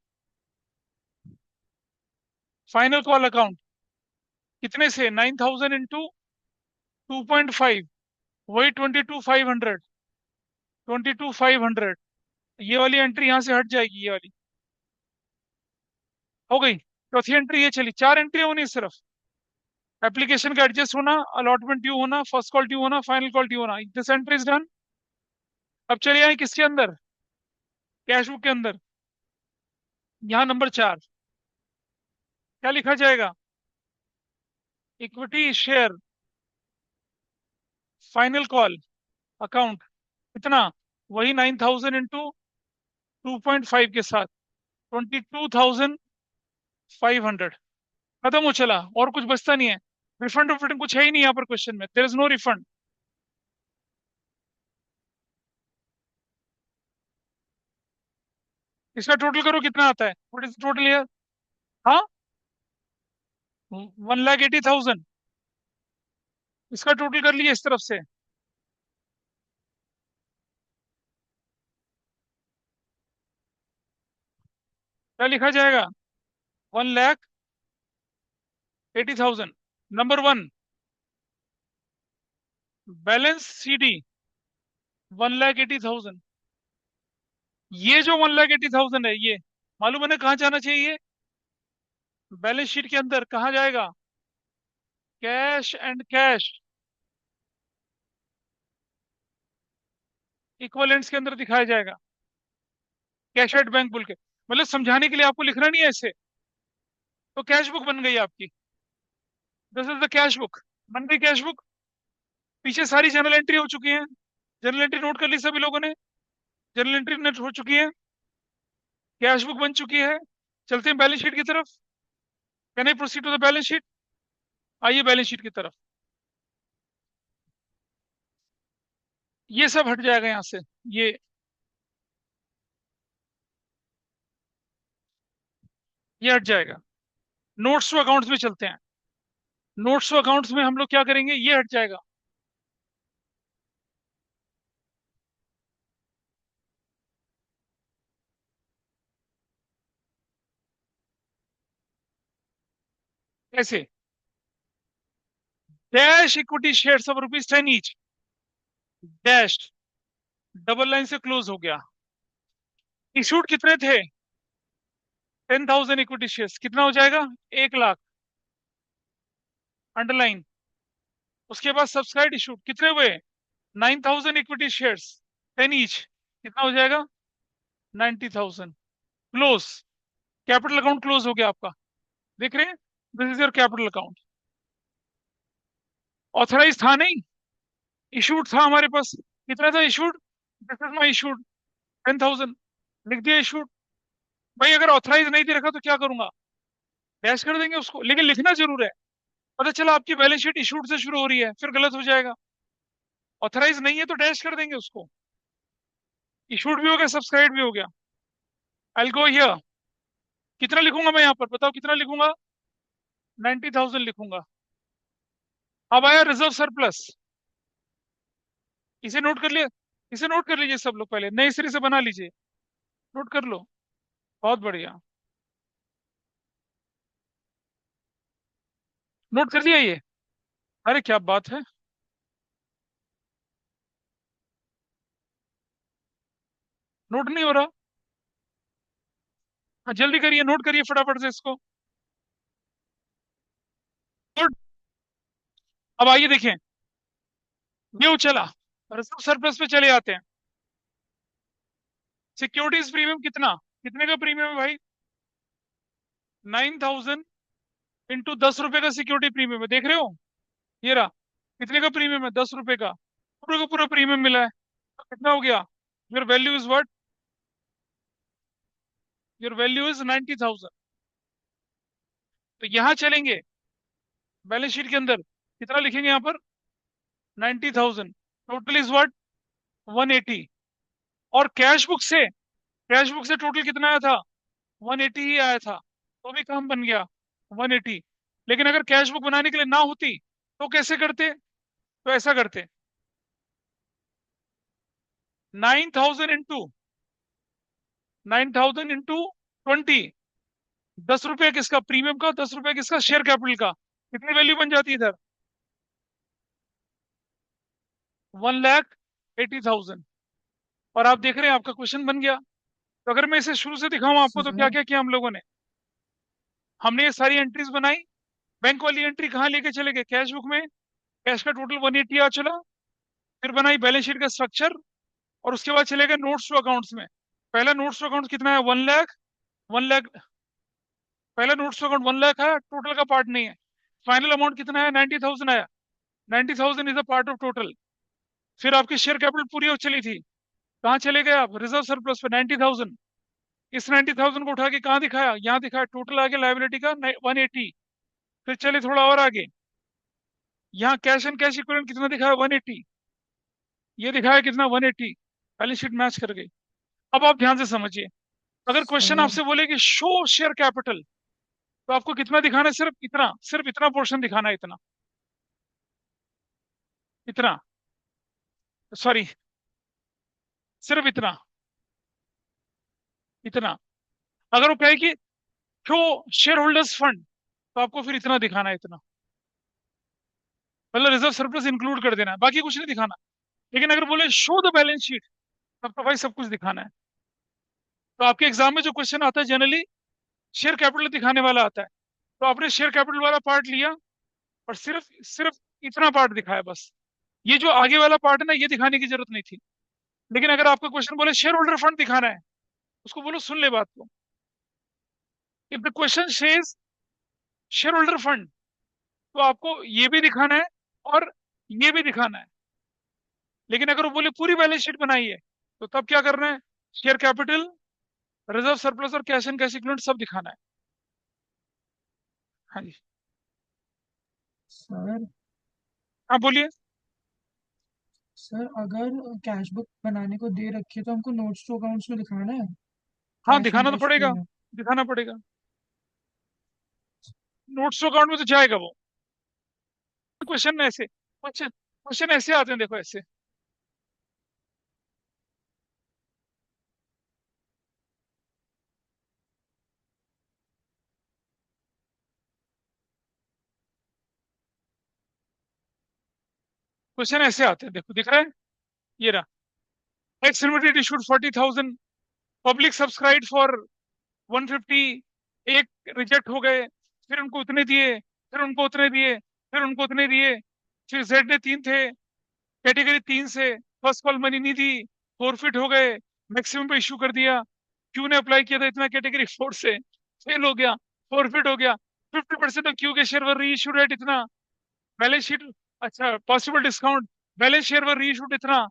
फाइनल कॉल अकाउंट कितने से? 9,000 इंटू 2.5, वही 22,500। 22,500 ये वाली एंट्री यहाँ से हट जाएगी, ये वाली हो गई। चौथी एंट्री ये चली। 4 एंट्री होनी सिर्फ। एप्लीकेशन का एडजस्ट होना, अलॉटमेंट ड्यू होना, फर्स्ट कॉल ड्यू होना, फाइनल कॉल ड्यू होना। This entry is done. अब चले आए किसके अंदर? कैश बुक के अंदर। यहाँ नंबर 4 क्या लिखा जाएगा? Equity share final call account कितना? वही 9,000 इंटू 2.5 के साथ 22,500। खत्म हो चला, और कुछ बचता नहीं है। रिफंड रिफंड कुछ है ही नहीं यहाँ पर क्वेश्चन में। There is no refund. इसका टोटल करो कितना आता है? What is total here? हाँ, 1,80,000। इसका टोटल कर लिए इस तरफ से। क्या लिखा जाएगा? 1,80,000। Number 1, balance CD 1,80,000। ये जो 1,80,000 है, ये मालूम है ना कहाँ जाना चाहिए? बैलेंस शीट के अंदर कहाँ जाएगा? कैश एंड कैश इक्विवेलेंट्स के अंदर दिखाया जाएगा। कैश एट बैंक बोल के, मतलब समझाने के लिए आपको लिखना नहीं है ऐसे। तो कैश बुक बन गई आपकी। This is the cash book. बन गई कैश बुक। पीछे सारी जर्नल एंट्री हो चुकी है। जर्नल एंट्री नोट कर ली सभी लोगों ने? जर्नल एंट्री नोट हो चुकी है। कैश बुक बन चुकी है। चलते हैं बैलेंस शीट की तरफ। Can I proceed to the balance sheet? आइए बैलेंस शीट की तरफ। ये सब हट जाएगा यहाँ से। ये ये हट जाएगा। नोट्स टू अकाउंट्स में चलते हैं। नोट्स टू अकाउंट्स में हम लोग क्या करेंगे? ये हट जाएगा। कैसे? Dash equity shares of ₹10 each, dash double line से क्लोज हो गया। इशूड कितने थे? 10,000 इक्विटी शेयर्स। कितना हो जाएगा? 1 लाख, अंडरलाइन। उसके बाद सब्सक्राइब इशूड कितने हुए? 9,000 इक्विटी शेयर्स, 10 ईच। कितना हो जाएगा? 90,000। क्लोज। कैपिटल अकाउंट क्लोज हो गया आपका। देख रहे हैं? This is your capital account. Authorise था नहीं, इशूड था हमारे पास। कितना था issued? This is my issued, 10,000। लिख दिया इशूड। भाई अगर ऑथराइज नहीं दे रखा तो क्या करूंगा? डैश कर देंगे उसको, लेकिन लिखना जरूर है। पता चला आपकी बैलेंस शीट इशूड से शुरू हो रही है, फिर गलत हो जाएगा। ऑथराइज नहीं है तो डैश कर देंगे उसको। इशूड भी हो गया, सब्सक्राइब भी हो गया। आई गो हियर। कितना लिखूंगा मैं यहाँ पर, बताओ कितना लिखूंगा? 90,000 लिखूंगा। अब आया रिजर्व सरप्लस। इसे नोट कर लिया? इसे नोट कर लीजिए सब लोग, पहले नए सिरे से बना लीजिए। नोट कर लो। बहुत बढ़िया। नोट कर लिया ये? अरे क्या बात है। नोट नहीं हो रहा? हाँ जल्दी करिए, नोट करिए फटाफट से इसको। नोट। अब आइए देखें। ये चला। रिजर्व सरप्लस पे चले आते हैं। सिक्योरिटीज प्रीमियम कितना? कितने का प्रीमियम है भाई? 9,000 इंटू 10 रुपए का सिक्योरिटी प्रीमियम है, देख रहे हो? ये रहा। कितने का प्रीमियम है? 10 रुपए का पूरा प्रीमियम मिला है। तो कितना हो गया? Your value is what? Your value is 90,000। तो यहां चलेंगे बैलेंस शीट के अंदर, कितना लिखेंगे यहाँ पर? 90,000। Total is what? 180। और कैश बुक से टोटल कितना आया था? 180 ही आया था। तो भी काम बन गया, 180। लेकिन अगर कैश बुक बनाने के लिए ना होती तो कैसे करते? तो ऐसा करते, 9,000 इंटू 10 रुपये किसका प्रीमियम का, 10 रुपये किसका शेयर कैपिटल का। कितनी वैल्यू बन जाती है इधर? 1,80,000। और आप देख रहे हैं आपका क्वेश्चन बन गया। तो अगर मैं इसे शुरू से दिखाऊं आपको तो क्या सर क्या किया हम लोगों ने? हमने ये सारी एंट्रीज बनाई। बैंक वाली एंट्री कहाँ लेके चले गए? कैश बुक में। कैश का टोटल 180 आ चला। फिर बनाई बैलेंस शीट का स्ट्रक्चर। और उसके बाद चले गए नोट्स टू अकाउंट्स में। पहला नोट्स टू अकाउंट कितना है? 1 लाख। 1 लाख। पहला नोट्स टू अकाउंट 1 लाख है, टोटल का पार्ट नहीं है। फाइनल अमाउंट कितना है? 90,000 आया। 90,000 is a part of total. फिर आपकी शेयर कैपिटल पूरी हो चली थी। कहाँ चले गए आप? रिजर्व सरप्लस पे 90,000। इस 90,000 को उठा के कहाँ दिखाया? यहाँ दिखाया। टोटल आ गया लाइबिलिटी का 180। फिर चले थोड़ा और आगे। यहाँ कैश एंड कैश इक्विवेलेंट कितना दिखाया? 180। ये दिखाया कितना? 180। बैलेंस शीट मैच कर गई। अब आप ध्यान से समझिए। अगर क्वेश्चन सर आपसे बोले कि शो शेयर कैपिटल, तो आपको कितना दिखाना है? सिर्फ इतना पोर्शन दिखाना है, इतना। इतना। सॉरी, सिर्फ इतना। इतना। अगर वो कहे कि शो शेयर होल्डर्स फंड, तो आपको फिर इतना दिखाना है, इतना। मतलब रिजर्व सरप्लस इंक्लूड कर देना है, बाकी कुछ नहीं दिखाना। लेकिन अगर बोले शो द बैलेंस शीट, तब तो भाई सब कुछ दिखाना है। तो आपके एग्जाम में जो क्वेश्चन आता है जनरली शेयर कैपिटल दिखाने वाला आता है। तो आपने शेयर कैपिटल वाला पार्ट लिया और सिर्फ सिर्फ इतना पार्ट दिखाया बस। ये जो आगे वाला पार्ट है ना, ये दिखाने की जरूरत नहीं थी। लेकिन अगर आपका क्वेश्चन बोले शेयर होल्डर फंड दिखाना है, उसको बोलो सुन ले बात को। If the question says share holder fund, तो आपको ये भी दिखाना है और ये भी दिखाना है। लेकिन अगर वो बोले पूरी बैलेंस शीट बनाइए, तो तब क्या करना है? शेयर कैपिटल, रिजर्व सरप्लस और कैश एंड कैश इक्विवेलेंट सब दिखाना है। हाँ जी। सर हाँ बोलिए। सर अगर कैश बुक बनाने को दे रखी है तो हमको नोट्स टू अकाउंट्स में दिखाना है, हाँ कैश एंड दिखाना तो कैश पड़ेगा। इक्विवेलेंट। दिखाना पड़ेगा। नोट्स टू अकाउंट में तो जाएगा वो। क्वेश्चन ऐसे आते हैं, देखो ऐसे। क्वेश्चन ऐसे आते हैं, देखो दिख रहा है? ये रहा। X limited issued 40,000, public subscribe for 150। एक रिजेक्ट हो गए, फिर उनको उतने दिए, फिर उनको उतने दिए, फिर उनको उतने दिए। फिर जेड ने 3 थे, कैटेगरी 3 से फर्स्ट कॉल मनी नहीं दी, फॉरफिट हो गए, मैक्सिमम पे इशू कर दिया। क्यू ने अप्लाई किया था इतना, कैटेगरी 4 से फेल हो गया, फॉरफिट हो गया। 50% ऑफ क्यू के शेयर वर री इशू रेट इतना। बैलेंस शीट अच्छा, पॉसिबल डिस्काउंट, बैलेंस शेयर व री इशूड इतना,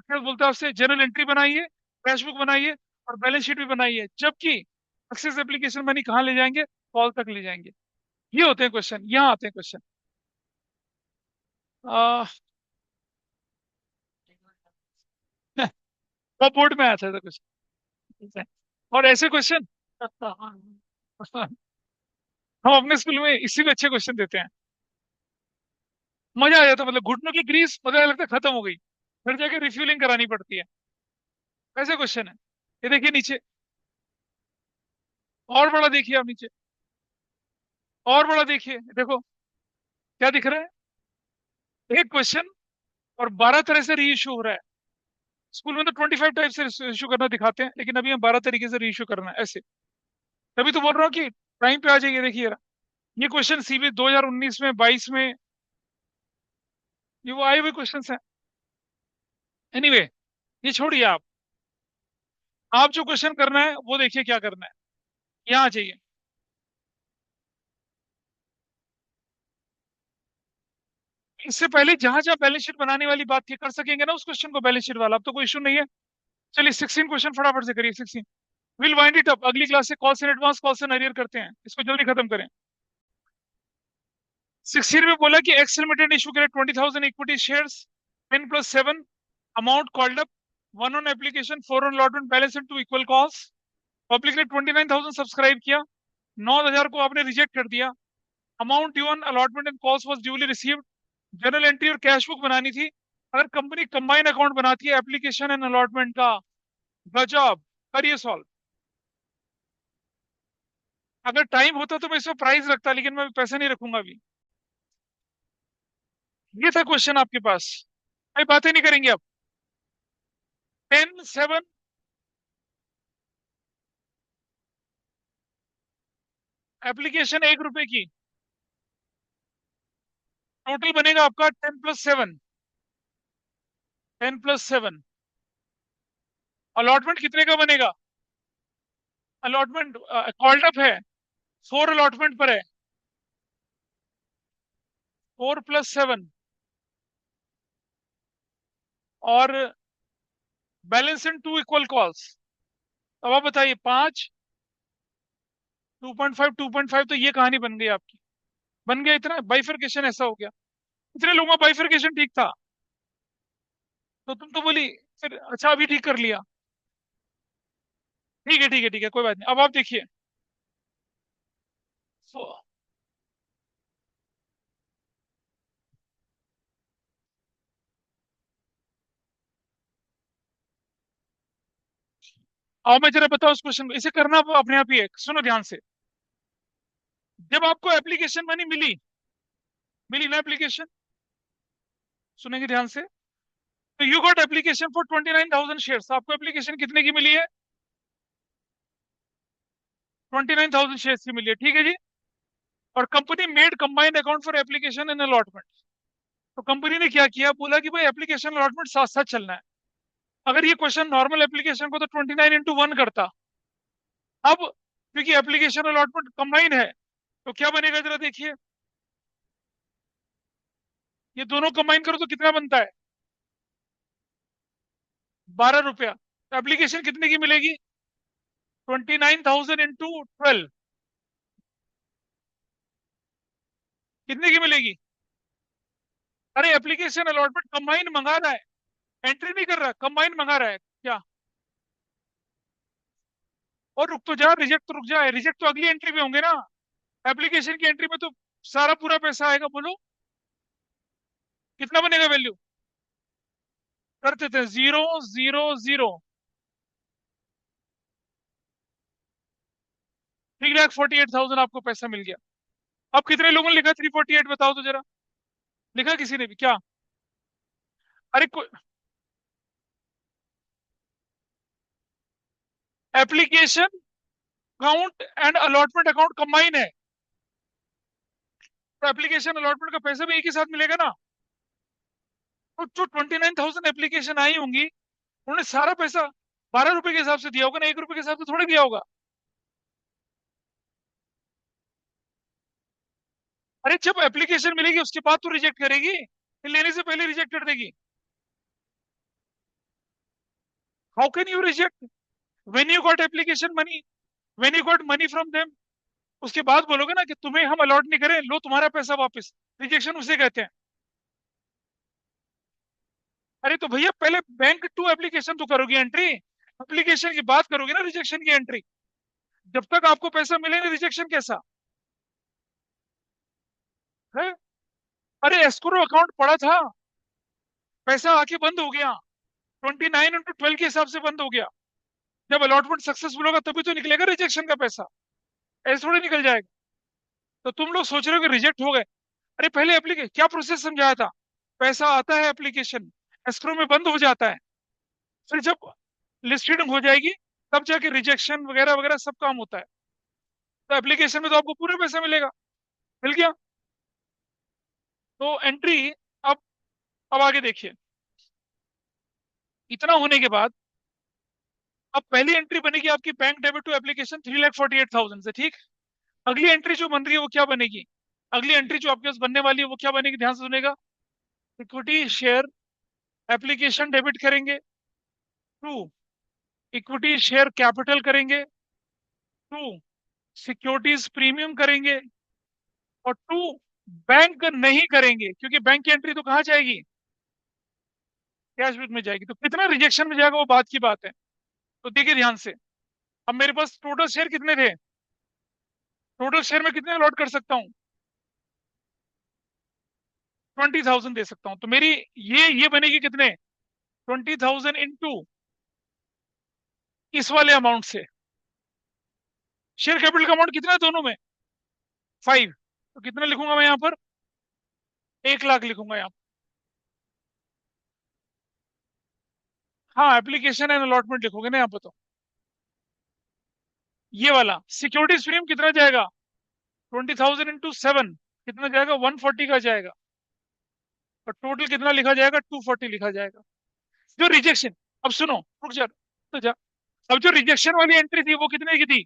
फिर बोलता है आपसे जनरल एंट्री बनाइए, कैश बुक बनाइए, और बैलेंस शीट भी बनाइए, जबकि सक्सेस एप्लीकेशन मनी कहाँ ले जाएंगे, कॉल तक ले जाएंगे। ये होते हैं क्वेश्चन, यहाँ आते हैं क्वेश्चन। आ, वो बोर्ड में आया था क्वेश्चन, और ऐसे क्वेश्चन हम अपने स्कूल में इसी में अच्छे क्वेश्चन देते हैं। मजा आ जाता, मतलब घुटनों की ग्रीस मजा लगता है खत्म हो गई, फिर जाके रिफ्यूलिंग करानी पड़ती है। ऐसे क्वेश्चन है। ये देखिए नीचे, और बड़ा देखिए आप नीचे, और बड़ा देखिए, देखो क्या दिख रहा है, एक क्वेश्चन और 12 तरह से री इशू हो रहा है। स्कूल में तो 25 टाइप से इशू करना दिखाते हैं, लेकिन अभी हम 12 तरीके से री इशू करना है ऐसे। तभी तो बोल रहा हूँ कि टाइम पे आ जाइए, देखिए जरा। ये क्वेश्चन सीबी 2019 में, 22 में, ये वो आए हुए क्वेश्चन हैं। एनीवे, ये छोड़िए आप जो क्वेश्चन करना है वो देखिए क्या करना है। यहाँ आ जाइए। इससे पहले जहां जहां बैलेंस शीट बनाने वाली बात की कर सकेंगे ना, उस क्वेश्चन को बैलेंस शीट वाला, अब तो कोई इशू नहीं है। चलिए 16 क्वेश्चन फटाफट से करिए, 16। विल वाइंड इट अप, अगली क्लास से call in advance, call in arrear करते हैं, इसको जल्दी खत्म करें। 16 में बोला कि एक्स लिमिटेड इशू करे 20,000 equity shares, 10+7 amount called up, 1 on application, 4 on allotment, balance in two equal calls. Public ने 29,000 सब्सक्राइब किया, 9,000 को आपने रिजेक्ट कर दिया। Amount due on allotment and calls was duly received. Journal entry और cash book बनानी थी। अगर कंपनी कंबाइन अकाउंट बनाती है एप्लीकेशन एंड अलॉटमेंट का, गजब, करिए सॉल्व। अगर टाइम होता तो मैं इसमें प्राइस रखता, लेकिन मैं पैसे नहीं रखूंगा अभी। ये था क्वेश्चन आपके पास, भाई बातें नहीं करेंगे अब। 10/7, एप्लीकेशन 1 रुपए की, टोटल बनेगा आपका 10+7, 10+7। अलॉटमेंट कितने का बनेगा, अलॉटमेंट कॉल्ड अप है, 4 अलॉटमेंट पर है, 4+7, और बैलेंस इन 2 इक्वल कॉल्स। अब आप बताइए, 5, 2.5, 2.5, तो ये कहानी बन गई आपकी। बन गया इतना बाइफरकेशन, ऐसा हो गया। इतने लोगों का बाइफरकेशन ठीक था, तो तुम तो बोली, फिर अच्छा अभी ठीक कर लिया। ठीक है ठीक है ठीक है, कोई बात नहीं, अब आप देखिए। So, अब मैं जरा बताऊं उस क्वेश्चन को, इसे करना अपने आप ही है, सुनो ध्यान से। जब आपको एप्लीकेशन मनी मिली, मिली ना एप्लीकेशन, सुनेंगे ध्यान से। तो you got application for 29,000 share, आपको एप्लीकेशन कितने की मिली है, 29,000 शेयर की मिली है, ठीक है जी। और company made combined account for application and allotment. तो कंपनी ने क्या किया, बोला कि भाई एप्लीकेशन अलॉटमेंट साथ साथ चलना है। अगर ये क्वेश्चन नॉर्मल एप्लीकेशन को तो 29 × 1 करता। अब क्योंकि एप्लीकेशन अलॉटमेंट कंबाइन है, तो क्या बनेगा जरा देखिए, ये दोनों कंबाइन करो तो कितना बनता है, 12 रुपया। तो एप्लीकेशन कितने की मिलेगी, 29,000 × 12, कितने की मिलेगी। अरे एप्लीकेशन अलॉटमेंट कंबाइन मंगा रहा है, एंट्री नहीं कर रहा, कंबाइन मंगा रहा है क्या। और रुक तो जा, रिजेक्ट तो रुक जाए, रिजेक्ट तो अगली एंट्री में होंगे ना, एप्लीकेशन की एंट्री में तो सारा पूरा पैसा आएगा, बोलो कितना बनेगा वैल्यू। करते थे 0, 0, 0, 3,48,000 आपको पैसा मिल गया। अब कितने लोगों ने लिखा 348, बताओ तो जरा, लिखा किसी ने भी क्या। अरे application account and allotment account combine है, तो एप्लीकेशन अलॉटमेंट का पैसा भी एक ही साथ मिलेगा ना। तो जो 29,000 एप्लीकेशन आई होंगी, उन्होंने सारा पैसा 12 रुपए के हिसाब से दिया होगा ना, 1 रुपए के हिसाब से थोड़ी दिया होगा। अरे जब एप्लीकेशन मिलेगी उसके बाद तो रिजेक्ट करेगी। ये लेने से पहले रिजेक्ट कर देगी। How can you reject when you got application money, when you got money from them? उसके बाद बोलोगे ना कि तुम्हें हम अलॉट नहीं करें, लो तुम्हारा पैसा वापस। रिजेक्शन उसे कहते हैं। अरे तो भैया पहले बैंक टू एप्लीकेशन तो करोगे एंट्री, एप्लीकेशन की बात करोगे ना रिजेक्शन की एंट्री। जब तक आपको पैसा मिले ना, रिजेक्शन कैसा है? अरे एस्क्रो अकाउंट पड़ा था, पैसा आके बंद हो गया, 29 into 12 के हिसाब से बंद हो गया। जब अलॉटमेंट सक्सेसफुल होगा तभी तो निकलेगा रिजेक्शन का पैसा, ऐसे थोड़ी निकल जाएगा। तो तुम लोग सोच रहे हो कि रिजेक्ट हो गए। अरे पहले एप्लीकेशन क्या प्रोसेस समझाया था। पैसा आता है एप्लीकेशन, एस्क्रो में बंद हो जाता है, फिर जब लिस्टेड हो जाएगी तब जाके रिजेक्शन वगैरह वगैरह सब काम होता है। तो एप्लीकेशन में तो आपको पूरा पैसा मिलेगा, मिल गया। तो एंट्री, अब अब आगे देखिए। इतना होने के बाद अब पहली एंट्री बनेगी आपकी बैंक डेबिट टू एप्लीकेशन 3,48,000 से, ठीक। अगली एंट्री जो बन रही है वो क्या बनेगी? अगली एंट्री जो आपके पास बनने वाली है वो क्या बनेगी, ध्यान से सुनेगा। इक्विटी शेयर एप्लीकेशन डेबिट करेंगे, टू इक्विटी शेयर कैपिटल करेंगे, टू सिक्योरिटीज प्रीमियम करेंगे, और टू बैंक नहीं करेंगे, क्योंकि बैंक की एंट्री तो कहाँ जाएगी, कैश बुक में जाएगी। तो कितना रिजेक्शन में जाएगा वो बात की बात है। तो देखिए ध्यान से, अब मेरे पास टोटल शेयर कितने थे, टोटल शेयर में कितने अलॉट कर सकता हूँ, 20,000 दे सकता हूँ। तो मेरी ये बनेगी कितने, 20,000 इंटू इस वाले अमाउंट से। शेयर कैपिटल का अमाउंट कितना है दोनों में, 5। तो कितना लिखूंगा मैं यहाँ पर, 1 लाख लिखूंगा यहाँ पर। हाँ, एप्लीकेशन एंड अलॉटमेंट लिखोगे ना यहाँ पर। तो ये वाला सिक्योरिटीज प्रीमियम कितना जाएगा, 20,000 इंटू 7 कितना जाएगा, 140 का जाएगा। और टोटल कितना लिखा जाएगा, 240 लिखा जाएगा। जो रिजेक्शन, अब सुनो, रुक जा, तो जा। अब जो रिजेक्शन वाली एंट्री थी वो कितने की थी,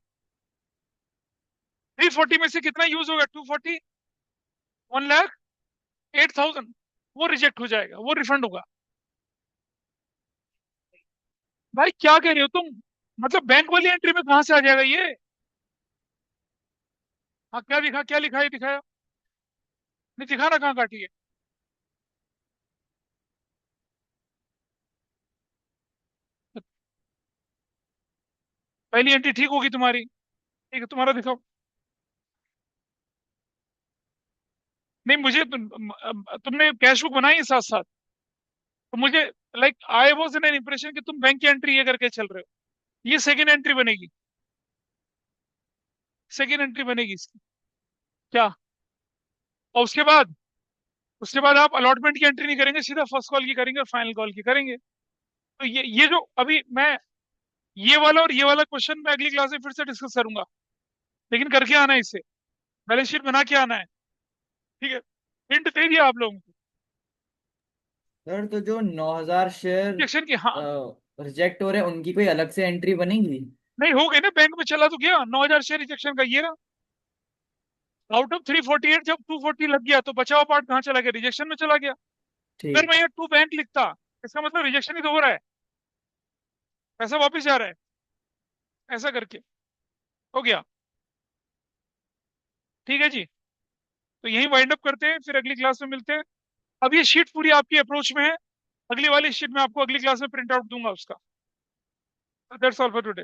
340 में से कितना यूज होगा, 240, 1,08,000। वो रिजेक्ट हो जाएगा, वो रिफंड होगा। भाई क्या कह रहे हो तुम, मतलब बैंक वाली एंट्री में कहां से आ जाएगा ये। हाँ क्या लिखा, क्या लिखा है, दिखाया नहीं, दिखाना कहाँ काटी है। पहली एंट्री ठीक होगी तुम्हारी, ठीक है, तुम्हारा दिखाओ। नहीं मुझे तुमने कैश बुक बनाई है साथ साथ, तो मुझे like I was in an impression कि तुम बैंक की एंट्री ये करके चल रहे हो। ये सेकंड एंट्री बनेगी, सेकंड एंट्री बनेगी इसकी, क्या। और उसके बाद आप अलॉटमेंट की एंट्री नहीं करेंगे, सीधा फर्स्ट कॉल की करेंगे और फाइनल कॉल की करेंगे। तो ये जो अभी मैं, ये वाला और ये वाला क्वेश्चन मैं अगली क्लास में फिर से डिस्कस करूंगा, लेकिन करके आना है इसे, बैलेंस शीट बना के आना है, ठीक है। हिंट दे दिया आप लोगों को। सर तो जो 9,000 शेयर रिजेक्शन की, हाँ। रिजेक्ट हो रहे हैं उनकी कोई अलग से एंट्री बनेगी? नहीं हो गई ना, बैंक में चला तो गया 9,000 शेयर रिजेक्शन का, ये रहा। आउट ऑफ 348 जब 240 लग गया तो बचा हुआ पार्ट कहाँ चला गया, रिजेक्शन में चला गया। अगर ठीक। मैं ये टू बैंक लिखता, इसका मतलब रिजेक्शन ही तो हो रहा है, पैसा वापस जा रहा है, ऐसा करके हो गया। ठीक है जी, तो यही वाइंड अप करते हैं, फिर अगली क्लास में मिलते हैं। अब ये शीट पूरी आपकी अप्रोच में है, अगली वाली शीट में आपको अगली क्लास में प्रिंट आउट दूंगा उसका। That's all for today.